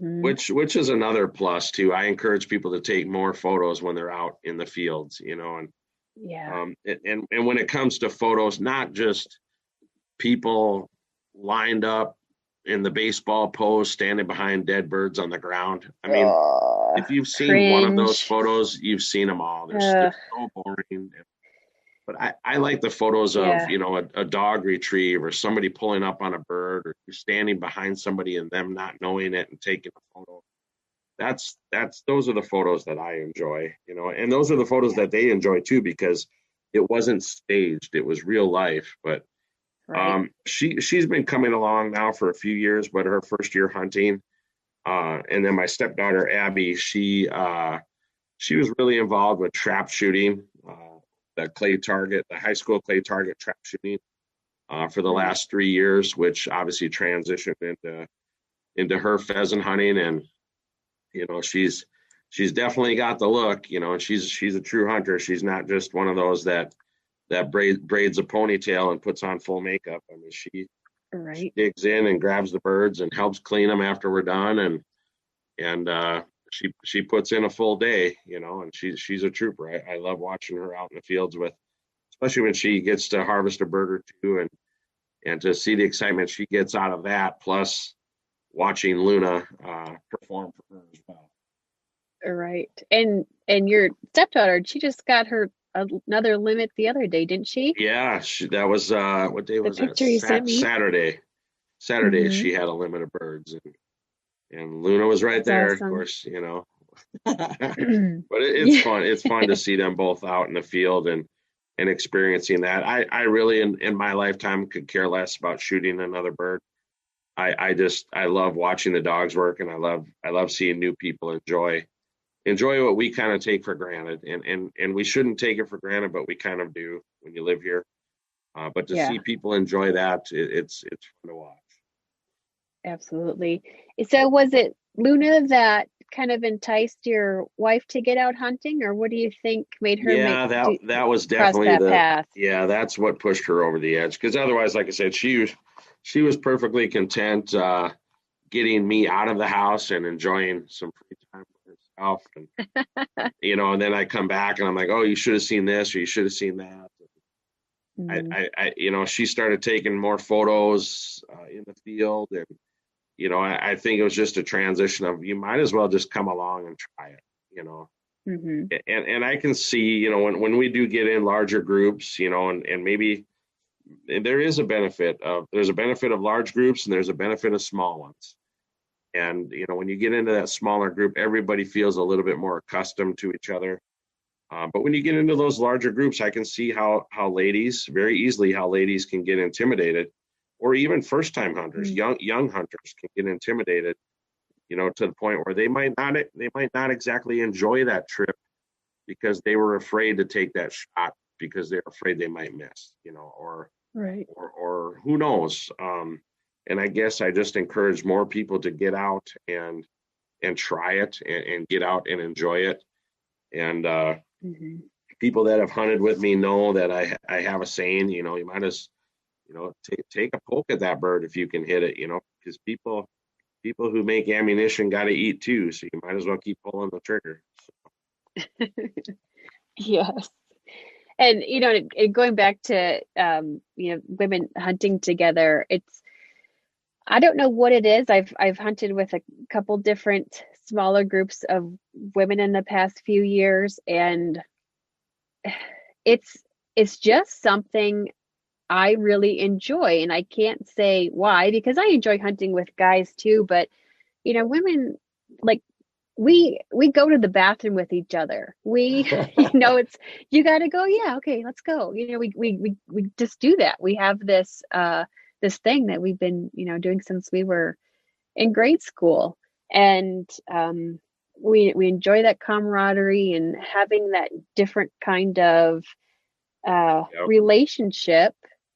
Which is another plus too. I encourage people to take more photos when they're out in the fields, and when it comes to photos, not just people lined up in the baseball pose standing behind dead birds on the ground. If you've seen one of those photos, you've seen them all. They're so boring. But I like the photos of, a dog retrieve, or somebody pulling up on a bird, or you're standing behind somebody and them not knowing it and taking a photo. Those are the photos that I enjoy, and those are the photos that they enjoy too, because it wasn't staged. It was real life. But she's been coming along now for a few years, but her first year hunting, and then my stepdaughter, Abby, she was really involved with trap shooting, the high school clay target trap shooting for the last 3 years, which obviously transitioned into her pheasant hunting. And she's definitely got the look, and she's a true hunter. She's not just one of those that braids a ponytail and puts on full makeup. She digs in and grabs the birds and helps clean them after we're done, and she puts in a full day, and she's a trooper. I love watching her out in the fields especially when she gets to harvest a bird or two, and to see the excitement she gets out of that, plus watching Luna perform for her as well.
Right. And your stepdaughter, she just got her another limit the other day, didn't she?
Yeah, that was what day was that? Saturday. She had a limit of birds, and Luna was right there, awesome. Of course, but it's fun. It's fun to see them both out in the field and experiencing that. I really in my lifetime could care less about shooting another bird. I love watching the dogs work, and I love seeing new people enjoy what we kind of take for granted, and we shouldn't take it for granted, but we kind of do when you live here. But to see people enjoy that, it's fun to watch.
Absolutely. So was it Luna that kind of enticed your wife to get out hunting, or what do you think made her
that was definitely
that path?
Yeah, that's what pushed her over the edge, because otherwise, like I said, she she was perfectly content getting me out of the house and enjoying some free time for herself. And and then I come back and I'm like, oh, you should have seen this or you should have seen that. She started taking more photos in the field, and I think it was just a transition of you might as well just come along and try it. And I can see when we do get in larger groups, and maybe there's a benefit of large groups and there's a benefit of small ones. And when you get into that smaller group, everybody feels a little bit more accustomed to each other. But when you get into those larger groups, I can see how ladies can get intimidated, or even first-time hunters, young hunters can get intimidated, to the point where they might not exactly enjoy that trip because they were afraid to take that shot because they're afraid they might miss, or who knows. And I guess I just encourage more people to get out and try it and get out and enjoy it. And people that have hunted with me know that I have a saying, you might as, take a poke at that bird if you can hit it, because people who make ammunition got to eat too. So you might as well keep pulling the trigger.
Yes. And, going back to, women hunting together, I don't know what it is. I've hunted with a couple different smaller groups of women in the past few years, and it's just something I really enjoy. And I can't say why, because I enjoy hunting with guys too, but women, like, we go to the bathroom with each other. We it's, you got to go, yeah, okay, let's go. We just do that. We have this this thing that we've been doing since we were in grade school, and we enjoy that camaraderie and having that different kind of relationship,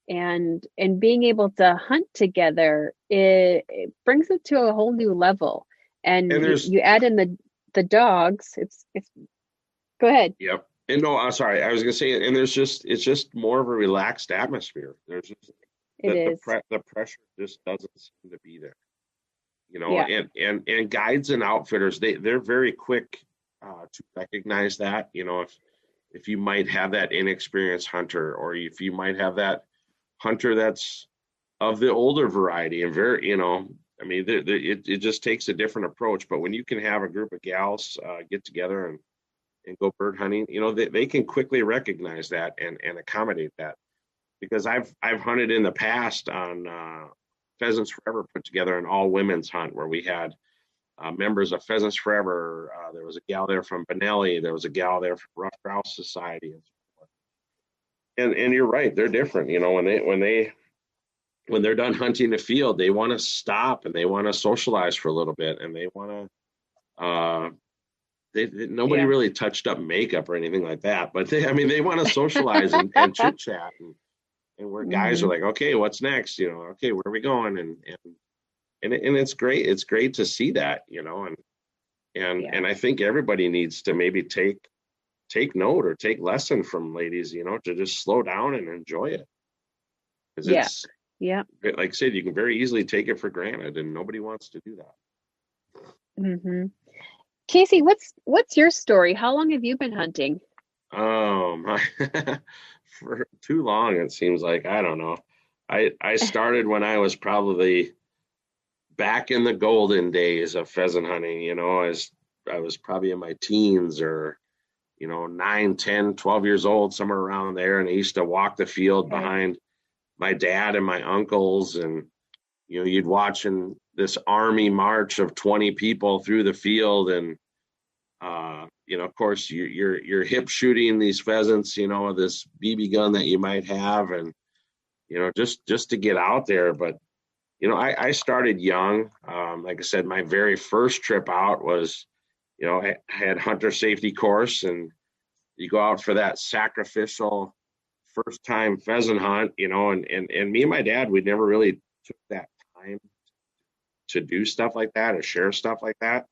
and being able to hunt together. It brings it to a whole new level. And you add in the dogs. It's go ahead.
Yep. And no, I'm sorry. I was gonna say, and it's just more of a relaxed atmosphere. There's just the pressure just doesn't seem to be there. And guides and outfitters, they're very quick to recognize that. If you might have that inexperienced hunter, or if you might have that hunter that's of the older variety, and very, it just takes a different approach. But when you can have a group of gals get together and go bird hunting, they can quickly recognize that and accommodate that. Because I've hunted in the past on Pheasants Forever put together an all women's hunt where we had members of Pheasants Forever. There was a gal there from Benelli. There was a gal there from Rough Grouse Society, and so forth. And you're right, they're different. When they're done hunting the field, they want to stop and they want to socialize for a little bit, and they want to. Nobody really touched up makeup or anything like that, but they want to socialize and chit chat, and where guys are like, okay, what's next? Okay, where are we going? And it's great. It's great to see that, and I think everybody needs to maybe take note or take lesson from ladies, to just slow down and enjoy it. It's, like I said, you can very easily take it for granted, and nobody wants to do that.
Casey, what's your story? How long have you been hunting?
For too long, it seems like. I don't know. I started when I was probably back in the golden days of pheasant hunting, as I was probably in my teens, or 9, 10, 12 years old, somewhere around there. And I used to walk the field behind my dad and my uncles, and you'd watching this army march of 20 people through the field, and of course you're hip shooting these pheasants, this BB gun that you might have, and just to get out there. But I started young. Like I said, my very first trip out was, I had hunter safety course, and you go out for that sacrificial first time pheasant hunt, and me and my dad, we never really took that time to do stuff like that or share stuff like that.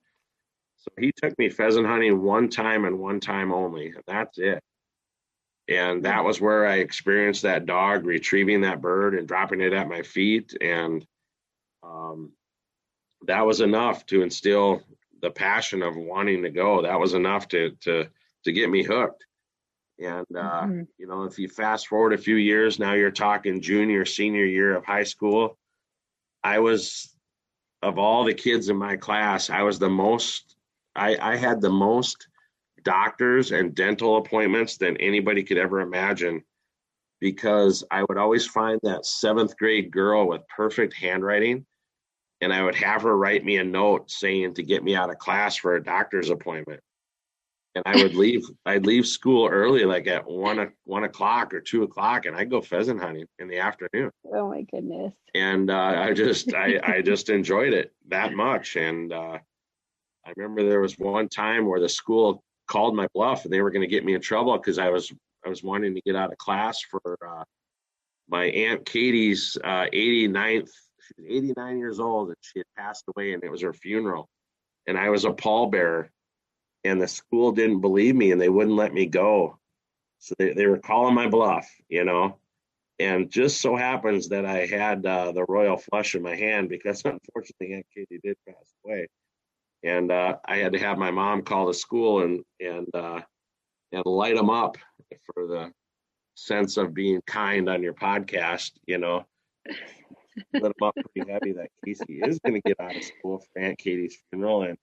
So he took me pheasant hunting one time and one time only, and that's it. And that was where I experienced that dog retrieving that bird and dropping it at my feet. And that was enough to instill the passion of wanting to go. That was enough to get me hooked. And, if you fast forward a few years, now you're talking junior, senior year of high school. I was, of all the kids in my class, I was the most, I had the most doctors and dental appointments than anybody could ever imagine, because I would always find that 7th grade girl with perfect handwriting, and I would have her write me a note saying to get me out of class for a doctor's appointment. And I'd leave school early, like at 1 o'clock or 2 o'clock, and I'd go pheasant hunting in the afternoon.
Oh my goodness.
And I just enjoyed it that much. And I remember there was one time where the school called my bluff and they were going to get me in trouble because I was wanting to get out of class for my Aunt Katie's 89th. She was 89 years old and she had passed away, and it was her funeral. And I was a pallbearer. And the school didn't believe me and they wouldn't let me go. So they were calling my bluff, and just so happens that I had the royal flush in my hand, because unfortunately Aunt Katie did pass away. And I had to have my mom call the school and light them up for the sense of being kind on your podcast, Lit them up pretty heavy that Casey is going to get out of school for Aunt Katie's funeral, and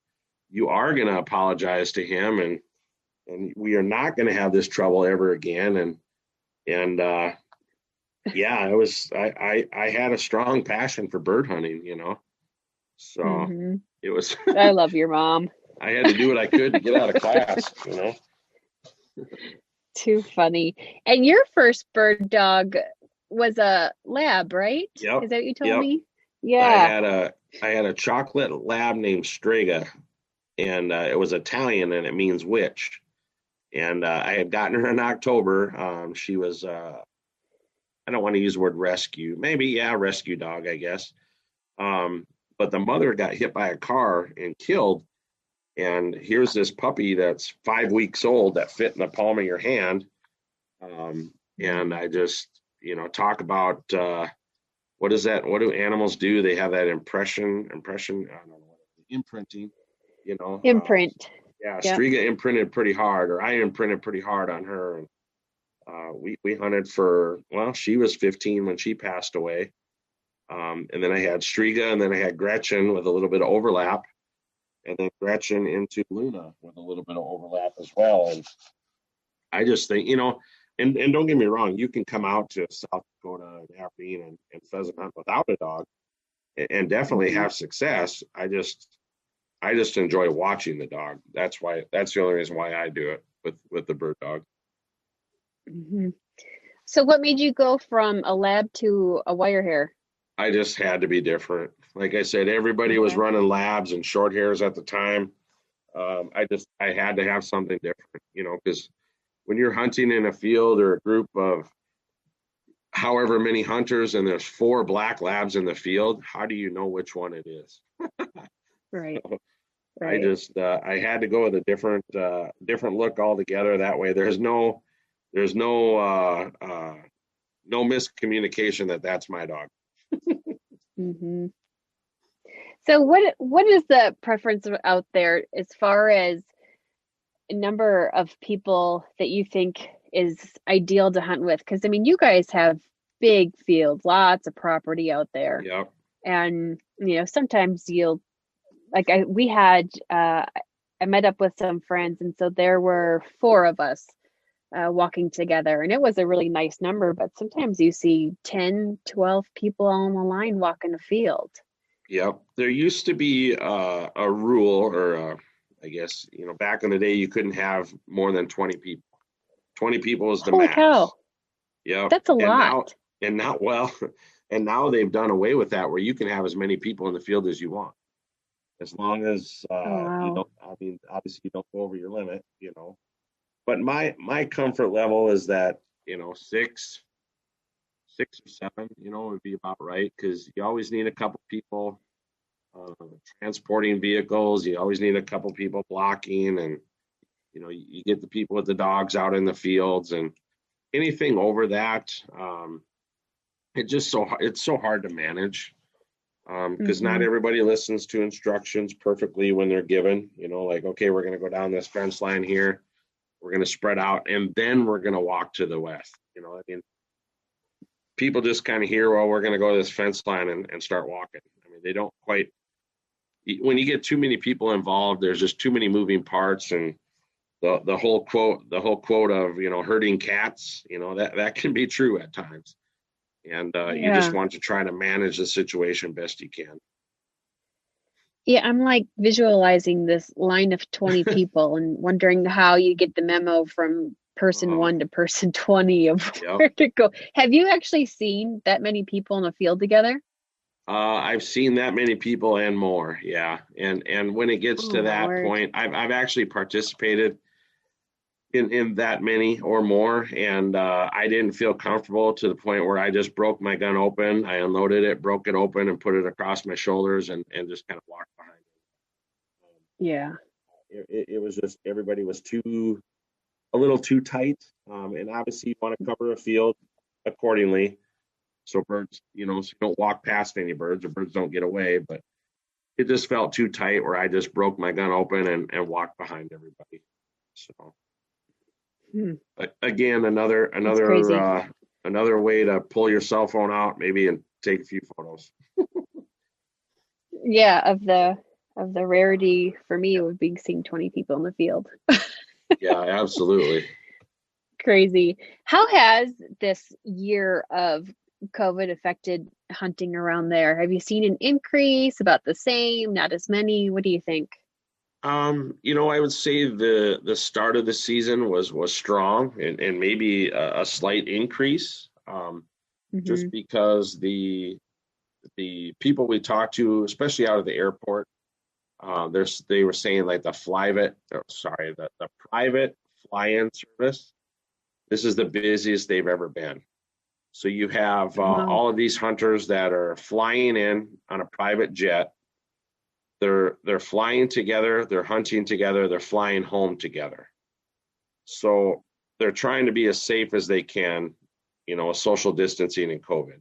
you are going to apologize to him, and we are not going to have this trouble ever again. I had a strong passion for bird hunting, so it was,
I love your mom.
I had to do what I could to get out of class,
Too funny. And your first bird dog was a lab, right?
Yep.
Is that what you told me? Yeah.
I had a chocolate lab named Strega. And it was Italian, and it means witch. And I had gotten her in October. She was, I don't want to use the word rescue. Maybe, rescue dog, I guess. But the mother got hit by a car and killed. And here's this puppy that's 5 weeks old that fit in the palm of your hand. And I just, talk about what is that? What do animals do? They have that impression. I don't know, imprinting.
Imprint.
Strega imprinted pretty hard, or I imprinted pretty hard on her. And we hunted she was 15 when she passed away. And then I had Strega, and then I had Gretchen with a little bit of overlap, and then Gretchen into Luna with a little bit of overlap as well. And I just think, and don't get me wrong, you can come out to South Dakota and Aberdeen and pheasant hunt without a dog and definitely have success. I just enjoy watching the dog. That's the only reason why I do it with the bird dog.
Mm-hmm. So what made you go from a lab to a wire hair?
I just had to be different. Like I said, everybody was running labs and short hairs at the time. I had to have something different, because when you're hunting in a field or a group of however many hunters and there's 4 black labs in the field, how do you know which one it is?
Right.
So
right.
I had to go with a different look altogether. That way there's no miscommunication that's my dog.
Mm-hmm. So what is the preference out there as far as number of people that you think is ideal to hunt with? Because you guys have big fields, lots of property out there.
Yep.
And sometimes I met up with some friends, and so there were 4 of us walking together, and it was a really nice number, but sometimes you see 10, 12 people on the line walking a field.
Yep. There used to be a rule, or I guess, back in the day, you couldn't have more than 20 people. 20 people was the max.
Holy cow.
Yep.
That's a lot.
And now they've done away with that, where you can have as many people in the field as you want, as long as you don't. Obviously, you don't go over your limit, But my comfort level is that 6 or 7, would be about right, because you always need a couple people transporting vehicles. You always need a couple people blocking, and you get the people with the dogs out in the fields, and anything over that, it's so hard to manage, because not everybody listens to instructions perfectly when they're given. Like, okay, we're going to go down this fence line here, we're going to spread out, and then we're going to walk to the west. I mean, people just kind of hear, well, we're going to go to this fence line and start walking. I mean, they don't quite. When you get too many people involved, there's just too many moving parts, and the whole quote of herding cats, that can be true at times, and you just want to try to manage the situation best you can.
Yeah, I'm like visualizing this line of 20 people and wondering how you get the memo from person 1 to person 20 of where to go. Have you actually seen that many people in the field together?
I've seen that many people and more. Yeah. And when it gets to that point, I've actually participated in that many or more. And I didn't feel comfortable to the point where I just broke my gun open. I unloaded it, broke it open, and put it across my shoulders and just kind of walked behind it.
Yeah.
It was just, everybody was a little too tight. And obviously you want to cover a field accordingly. So birds, so you don't walk past any birds, or birds don't get away, but it just felt too tight where I just broke my gun open and walked behind everybody. So, but again, another way to pull your cell phone out, maybe, and take a few photos.
Yeah, of the rarity for me of being seeing 20 people in the field.
Yeah, absolutely.
Crazy. How has this year of COVID affected hunting around there? Have you seen an increase, about the same, not as many? What do you think?
I would say the start of the season was strong, and maybe a slight increase, just because the people we talked to, especially out of the airport, they were saying like the private fly-in service, this is the busiest they've ever been. So you have all of these hunters that are flying in on a private jet. They're flying together, they're hunting together, they're flying home together. So they're trying to be as safe as they can, social distancing and COVID.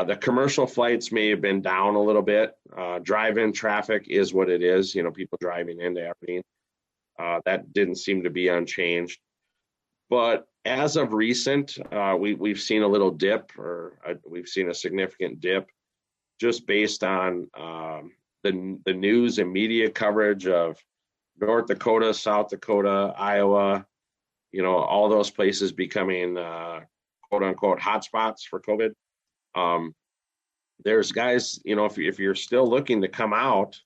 The commercial flights may have been down a little bit. Drive-in traffic is what it is, people driving into Aberdeen. That didn't seem to be unchanged. But as of recent, we've seen a little dip, we've seen a significant dip, just based on the news and media coverage of North Dakota, South Dakota, Iowa, all those places becoming quote unquote hotspots for COVID. There's guys, if you're still looking to come out,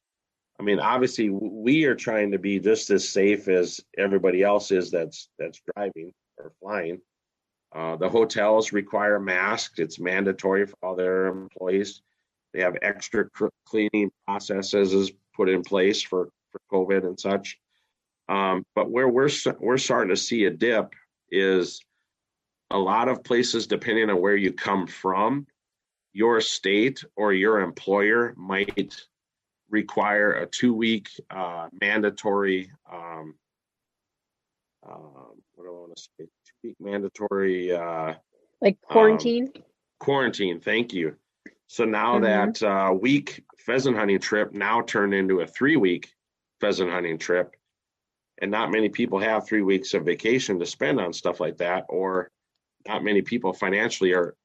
I mean, obviously we are trying to be just as safe as everybody else is that's driving or flying. The hotels require masks. It's mandatory for all their employees. They have extra cleaning processes put in place for COVID and such. But where we're starting to see a dip is a lot of places, depending on where you come from, your state or your employer might require a 2-week mandatory, what do I want to say? 2-week mandatory,
like quarantine.
Quarantine. Thank you. So now that week pheasant hunting trip now turned into a 3-week pheasant hunting trip, and not many people have 3 weeks of vacation to spend on stuff like that, or not many people financially are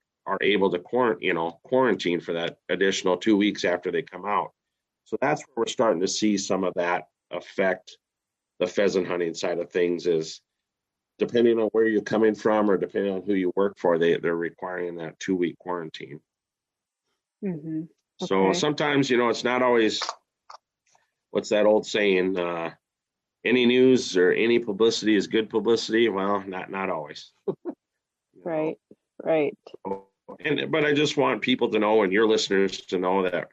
able to quarantine for that additional 2 weeks after they come out. So that's where we're starting to see some of that affect the pheasant hunting side of things, is depending on where you're coming from or depending on who you work for, they're requiring that 2-week quarantine.
Okay.
So sometimes, it's not always, what's that old saying? Any news or any publicity is good publicity. Well, not always.
Right.
But I just want people to know, and your listeners to know, that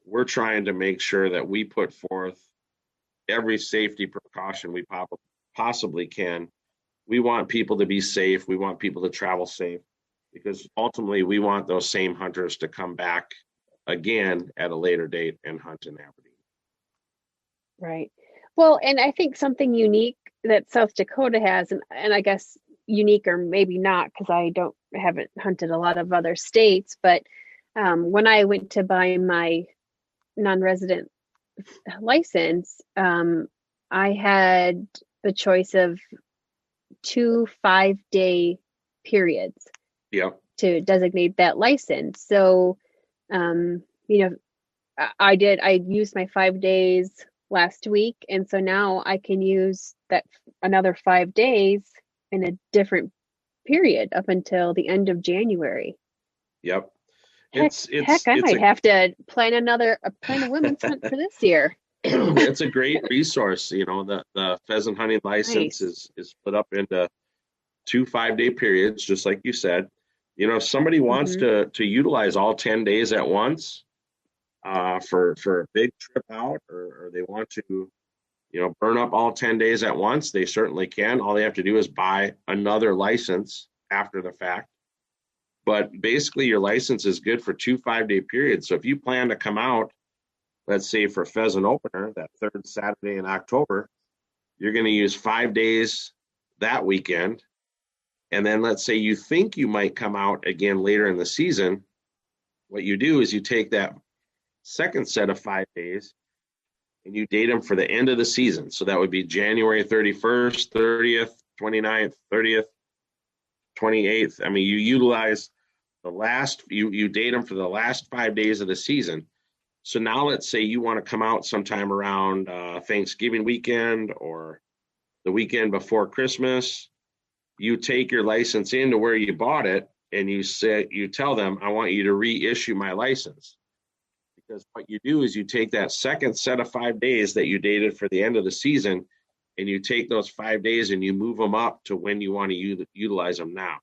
we're trying to make sure that we put forth every safety precaution we possibly can. We want people to be safe. We want people to travel safe, because ultimately we want those same hunters to come back again at a later date and hunt in Aberdeen.
Right. Well, and I think something unique that South Dakota has, and I guess, unique, or maybe not, because I haven't hunted a lot of other states, but when I went to buy my non-resident license, I had the choice of 2 5-day periods to designate that license. So, I used my 5 days last week, and so now I can use that another 5 days in a different period up until the end of January.
Yep.
Heck, I might have to plan a women's hunt for this year.
It's a great resource. The pheasant hunting license is split up into 2 5-day periods, just like you said. If somebody wants to utilize all 10 days at once for a big trip out, or they want to, burn up all 10 days at once, they certainly can. All they have to do is buy another license after the fact. But basically, your license is good for 2 5-day periods. So if you plan to come out, let's say for pheasant opener, that third Saturday in October, you're going to use 5 days that weekend. And then let's say you think you might come out again later in the season. What you do is you take that second set of 5 days and you date them for the end of the season. So that would be January 31st, 30th, 29th, 30th, 28th. I mean, you utilize you date them for the last 5 days of the season. So now let's say you want to come out sometime around Thanksgiving weekend or the weekend before Christmas. You take your license into where you bought it and you tell them, I want you to reissue my license. Because what you do is you take that second set of 5 days that you dated for the end of the season, and you take those 5 days and you move them up to when you want to utilize them now.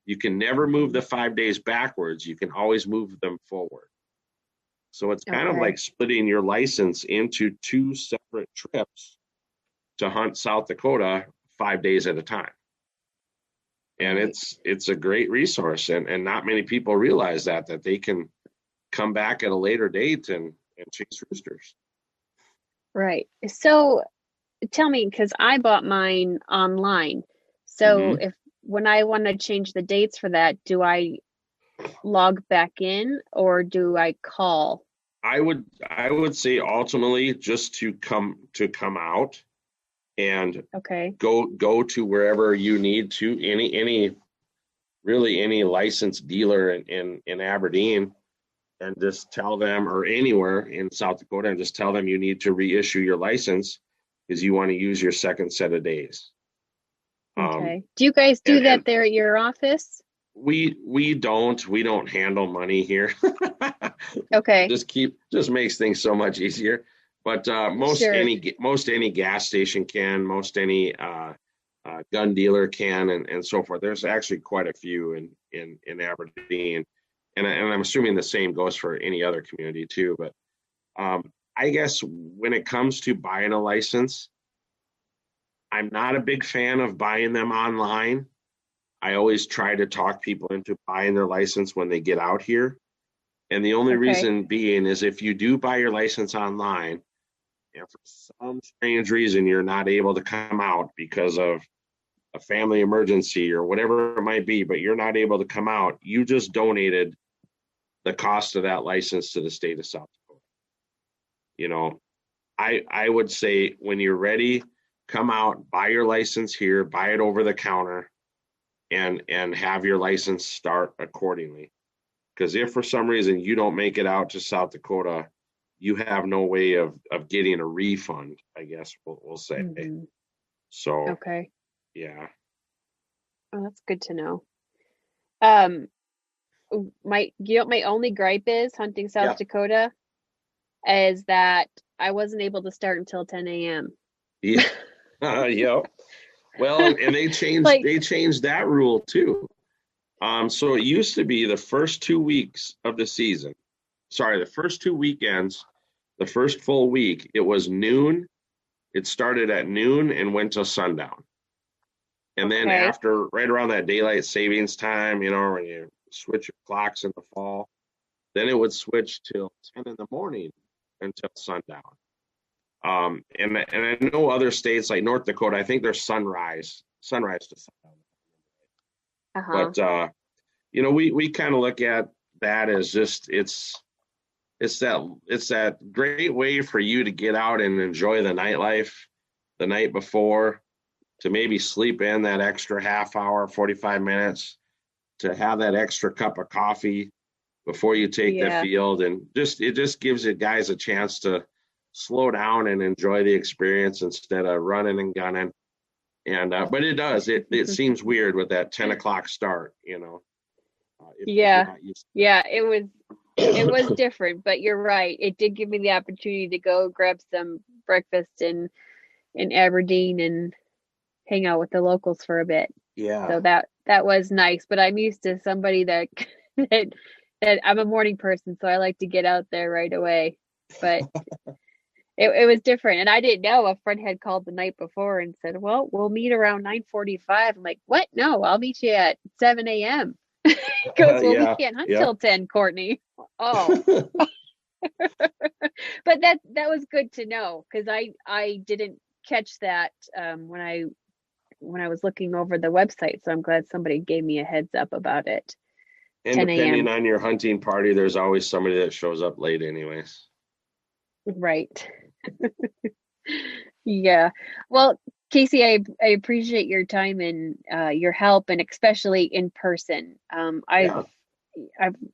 You can never move the 5 days backwards. You can always move them forward. So it's kind of like splitting your license into 2 separate trips to hunt South Dakota 5 days at a time. And it's a great resource. And not many people realize that they can come back at a later date and chase roosters.
Right. So tell me, because I bought mine online. So when I want to change the dates for that, do I log back in or do I call?
I would say ultimately just to come out and go to wherever you need to, any licensed dealer in Aberdeen, and just tell them, or anywhere in South Dakota, and just tell them you need to reissue your license because you want to use your second set of days.
Okay. Do you guys do that there at your office?
We don't handle money here.
Okay.
Just makes things so much easier. But most any gas station can, most any gun dealer can, and so forth. There's actually quite a few in Aberdeen, and I'm assuming the same goes for any other community too. But I guess when it comes to buying a license, I'm not a big fan of buying them online. I always try to talk people into buying their license when they get out here. And the only reason being is if you do buy your license online, and for some strange reason you're not able to come out because of a family emergency or whatever it might be, but you're not able to come out, you just donated the cost of that license to the state of South Dakota. I would say when you're ready, come out, buy your license here, buy it over the counter, and have your license start accordingly. Because if for some reason you don't make it out to South Dakota, you have no way of getting a refund, I guess we'll say. So, yeah.
Oh, that's good to know. My only gripe is hunting South Dakota is that I wasn't able to start until 10 a.m.
Yeah. Yeah. Well, and they changed that rule too. So it used to be the first 2 weeks of the season. Sorry, the first 2 weekends, the first full week, it was noon. It started at noon and went till sundown. And then after, right around that daylight savings time, when you switch your clocks in the fall, then it would switch till 10 in the morning until sundown. And I know other states like North Dakota, I think there's sunrise to sundown.
Uh-huh.
But we kind of look at that as just it's that great way for you to get out and enjoy the nightlife the night before, to maybe sleep in that extra half hour, 45 minutes, to have that extra cup of coffee before you take the field. And it just gives you guys a chance to slow down and enjoy the experience instead of running and gunning. And but it seems weird with that 10 o'clock start,
Yeah, it was different, but you're right. It did give me the opportunity to go grab some breakfast in Aberdeen and hang out with the locals for a bit.
Yeah.
So that was nice, but I'm used to somebody that I'm a morning person, so I like to get out there right away. But it was different, and I didn't know. A friend had called the night before and said, "Well, we'll meet around 9:45." I'm like, "What? No, I'll meet you at 7 a.m." He goes, "Well, we can't hunt till 10, Courtney." Oh. But that was good to know, because I didn't catch that when I was looking over the website. So I'm glad somebody gave me a heads up about it.
And depending on your hunting party, there's always somebody that shows up late anyways.
Right. Yeah. Well, Casey, I appreciate your time and your help, and especially in person. I've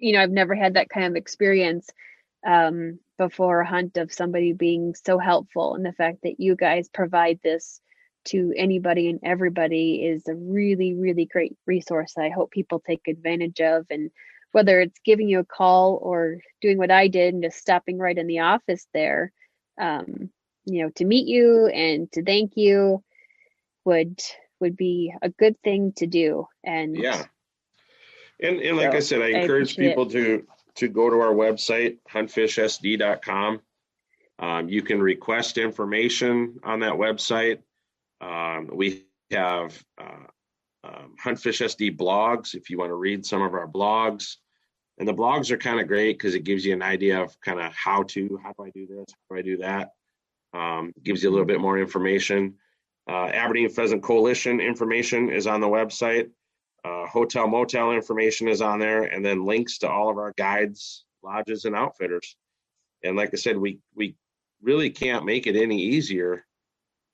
never had that kind of experience before a hunt, of somebody being so helpful, and the fact that you guys provide this to anybody and everybody is a really, really great resource I hope people take advantage of. And whether it's giving you a call or doing what I did and just stopping right in the office there, to meet you and to thank you would be a good thing to do. And
and like I said, I encourage people to go to our website, huntfishsd.com. You can request information on that website. We have Huntfish SD blogs if you want to read some of our blogs. And the blogs are kind of great because it gives you an idea of kind of how do I do this, how do I do that. Gives you a little bit more information. Aberdeen Pheasant Coalition information is on the website. Hotel motel information is on there, and then links to all of our guides, lodges, and outfitters. And like I said, we really can't make it any easier.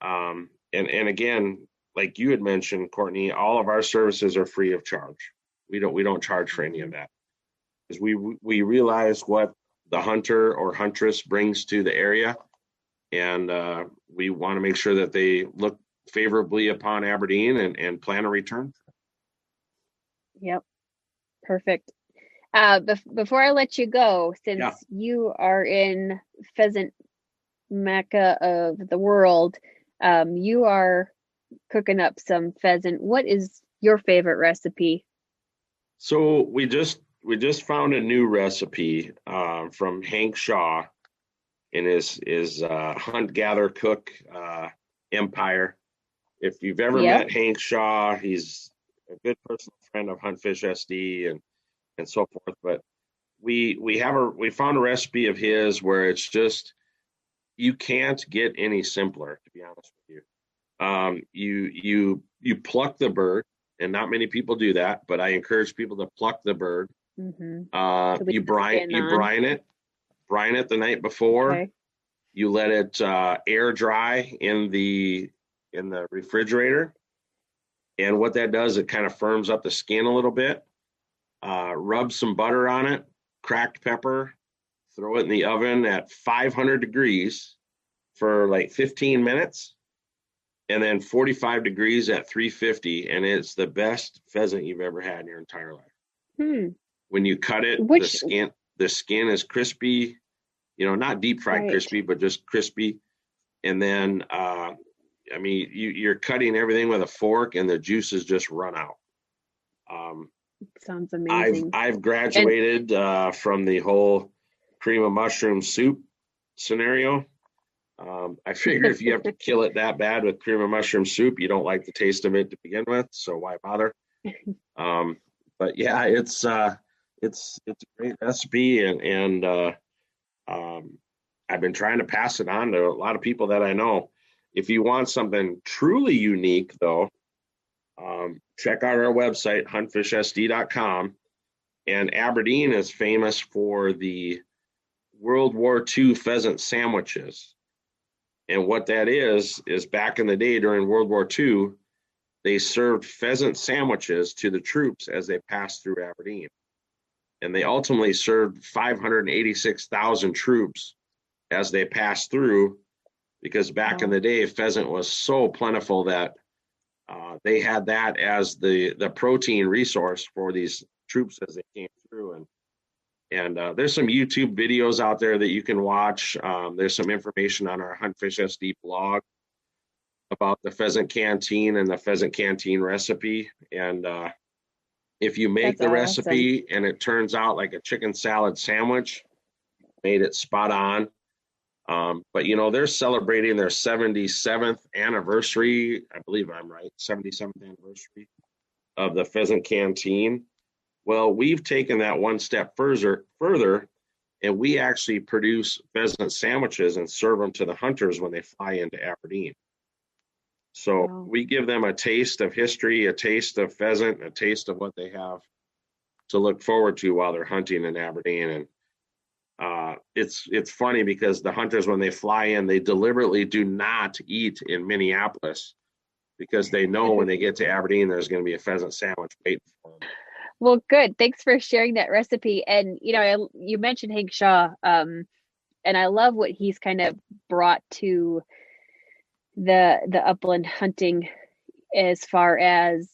And again, like you had mentioned, Courtney, all of our services are free of charge. We don't charge for any of that, because we realize what the hunter or huntress brings to the area, and we want to make sure that they look favorably upon Aberdeen and plan a return.
Yep. Perfect. Before I let you go, since you are in pheasant mecca of the world, you are cooking up some pheasant. What is your favorite recipe?
So we just found a new recipe from Hank Shaw in his hunt, gather, cook empire. If you've ever met Hank Shaw, he's a good personal friend of Huntfish SD and so forth. But we found a recipe of his where it's just, you can't get any simpler, to be honest with you. You pluck the bird, and not many people do that, but I encourage people to pluck the bird. Mm-hmm. You brine it the night before. Okay. You let it air dry in the refrigerator. And what that does, it kind of firms up the skin a little bit. Rub some butter on it, cracked pepper, throw it in the oven at 500 degrees for like 15 minutes, and then 45 degrees at 350. And it's the best pheasant you've ever had in your entire life. When you cut it, the skin is crispy, not deep fried crispy, but just crispy. And then, you're cutting everything with a fork, and the juices just run out.
Sounds amazing.
I've graduated from the whole cream of mushroom soup scenario. I figure if you have to kill it that bad with cream of mushroom soup, you don't like the taste of it to begin with, so why bother? But yeah, it's a great recipe, and I've been trying to pass it on to a lot of people that I know. If you want something truly unique, though, check out our website, huntfishsd.com. And Aberdeen is famous for the World War II pheasant sandwiches. And what that is back in the day during World War II, they served pheasant sandwiches to the troops as they passed through Aberdeen. And they ultimately served 586,000 troops as they passed through, because back in the day, pheasant was so plentiful that they had that as the protein resource for these troops as they came through. And there's some YouTube videos out there that you can watch. There's some information on our Hunt Fish SD blog about the pheasant canteen and the pheasant canteen recipe. And if you make the recipe and it turns out like a chicken salad sandwich, made it spot on. But they're celebrating their 77th anniversary. I believe I'm right. 77th anniversary of the pheasant canteen. Well, we've taken that one step further, and we actually produce pheasant sandwiches and serve them to the hunters when they fly into Aberdeen. So we give them a taste of history, a taste of pheasant, a taste of what they have to look forward to while they're hunting in Aberdeen. And it's funny because the hunters, when they fly in, they deliberately do not eat in Minneapolis because they know when they get to Aberdeen, there's going to be a pheasant sandwich waiting for them.
Well, good. Thanks for sharing that recipe. And, you mentioned Hank Shaw, and I love what he's kind of brought to the upland hunting as far as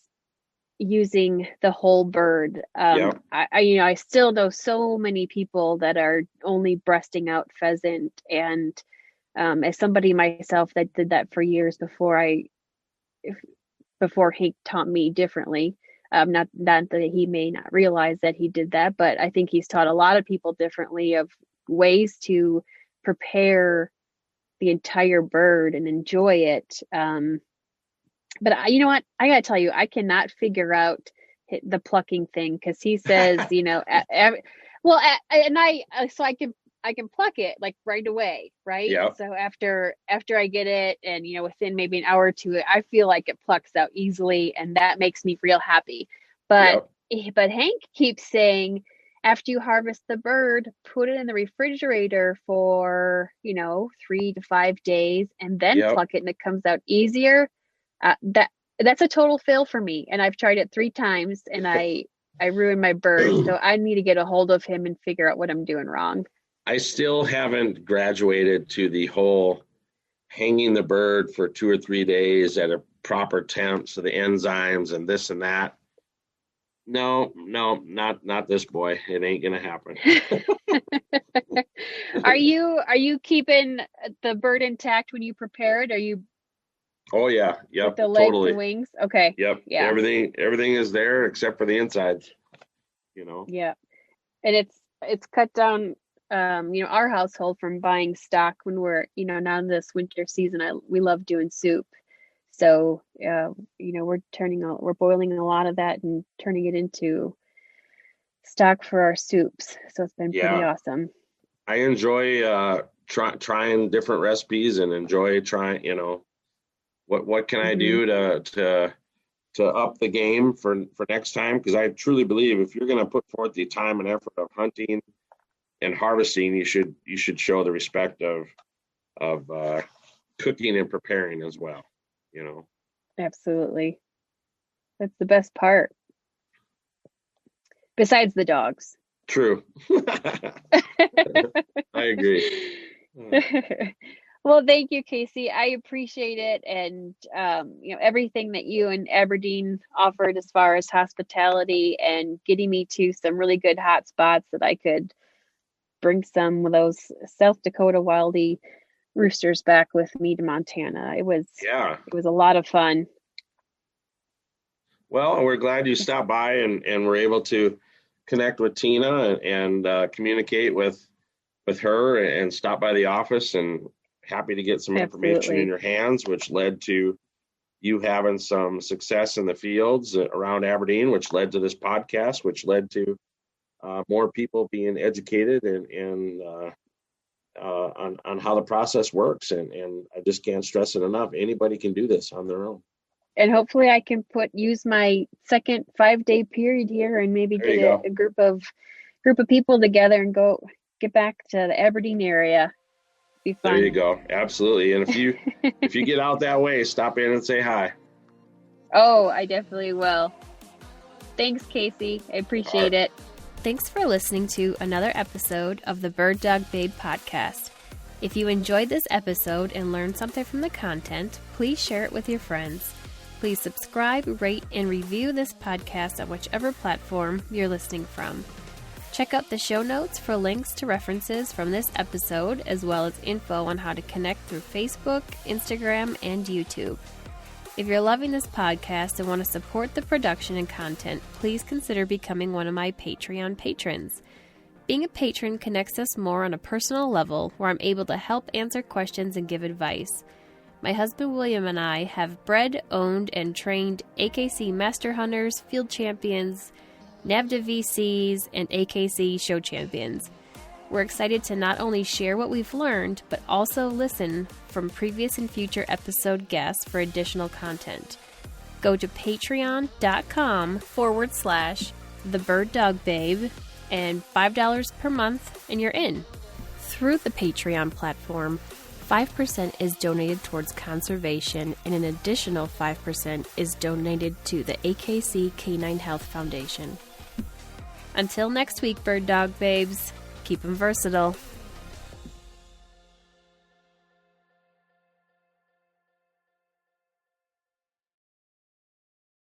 using the whole bird. I still know so many people that are only breasting out pheasant. And as somebody myself that did that for years before Hank taught me differently. Not that he may not realize that he did that, but I think he's taught a lot of people differently of ways to prepare the entire bird and enjoy it. But you know what? I gotta tell you, I cannot figure out the plucking thing, because he says, so I can pluck it like right away, right?
Yep.
So after I get it, and within maybe an hour or two, I feel like it plucks out easily, and that makes me real happy. But Hank keeps saying, after you harvest the bird, put it in the refrigerator for 3 to 5 days, and then pluck it, and it comes out easier. That's a total fail for me, and I've tried it 3 times, and I ruined my bird. So I need to get a hold of him and figure out what I'm doing wrong.
I still haven't graduated to the whole hanging the bird for 2 or 3 days at a proper temp, so the enzymes and this and that. No, not this boy. It ain't gonna happen.
Are you keeping the bird intact when you prepare it? Are you?
Oh yeah, yep,
with the legs
totally.
and wings. Okay.
Yep.
Yeah.
Everything is there except for the insides.
Yeah, and it's cut down. Our household from buying stock when we're now this winter season. We love doing soup, so we're boiling a lot of that and turning it into stock for our soups. So it's been pretty awesome.
I enjoy trying different recipes and enjoy trying. What can I do to up the game for next time? Because I truly believe if you're going to put forth the time and effort of hunting and harvesting, you should show the respect of cooking and preparing as well.
Absolutely, that's the best part. Besides the dogs.
True. I agree.
Well, thank you, Casey. I appreciate it, and everything that you and Aberdeen offered as far as hospitality and getting me to some really good hot spots that I could bring some of those South Dakota wildy roosters back with me to Montana. It was a lot of fun.
Well, we're glad you stopped by and were able to connect with Tina and communicate with her and stop by the office, and happy to get some information in your hands, which led to you having some success in the fields around Aberdeen, which led to this podcast, which led to more people being educated and on how the process works. And I just can't stress it enough. Anybody can do this on their own.
And hopefully I can use my second 5-day period here and maybe get a group of people together and get back to the Aberdeen area. Be fun.
There you go. Absolutely. And if you get out that way, stop in and say hi.
Oh, I definitely will. Thanks, Casey. I appreciate it.
Thanks for listening to another episode of the Bird Dog Babe podcast. If you enjoyed this episode and learned something from the content, please share it with your friends. Please subscribe, rate, and review this podcast on whichever platform you're listening from. Check out the show notes for links to references from this episode, as well as info on how to connect through Facebook, Instagram, and YouTube. If you're loving this podcast and want to support the production and content, please consider becoming one of my Patreon patrons. Being a patron connects us more on a personal level, where I'm able to help answer questions and give advice. My husband William and I have bred, owned, and trained AKC Master Hunters, Field Champions, NAVDA VCs, and AKC Show Champions. We're excited to not only share what we've learned, but also listen from previous and future episode guests for additional content. Go to patreon.com/thebirddogbabe and $5 per month and you're in. Through the Patreon platform, 5% is donated towards conservation and an additional 5% is donated to the AKC Canine Health Foundation. Until next week, bird dog babes, keep them versatile.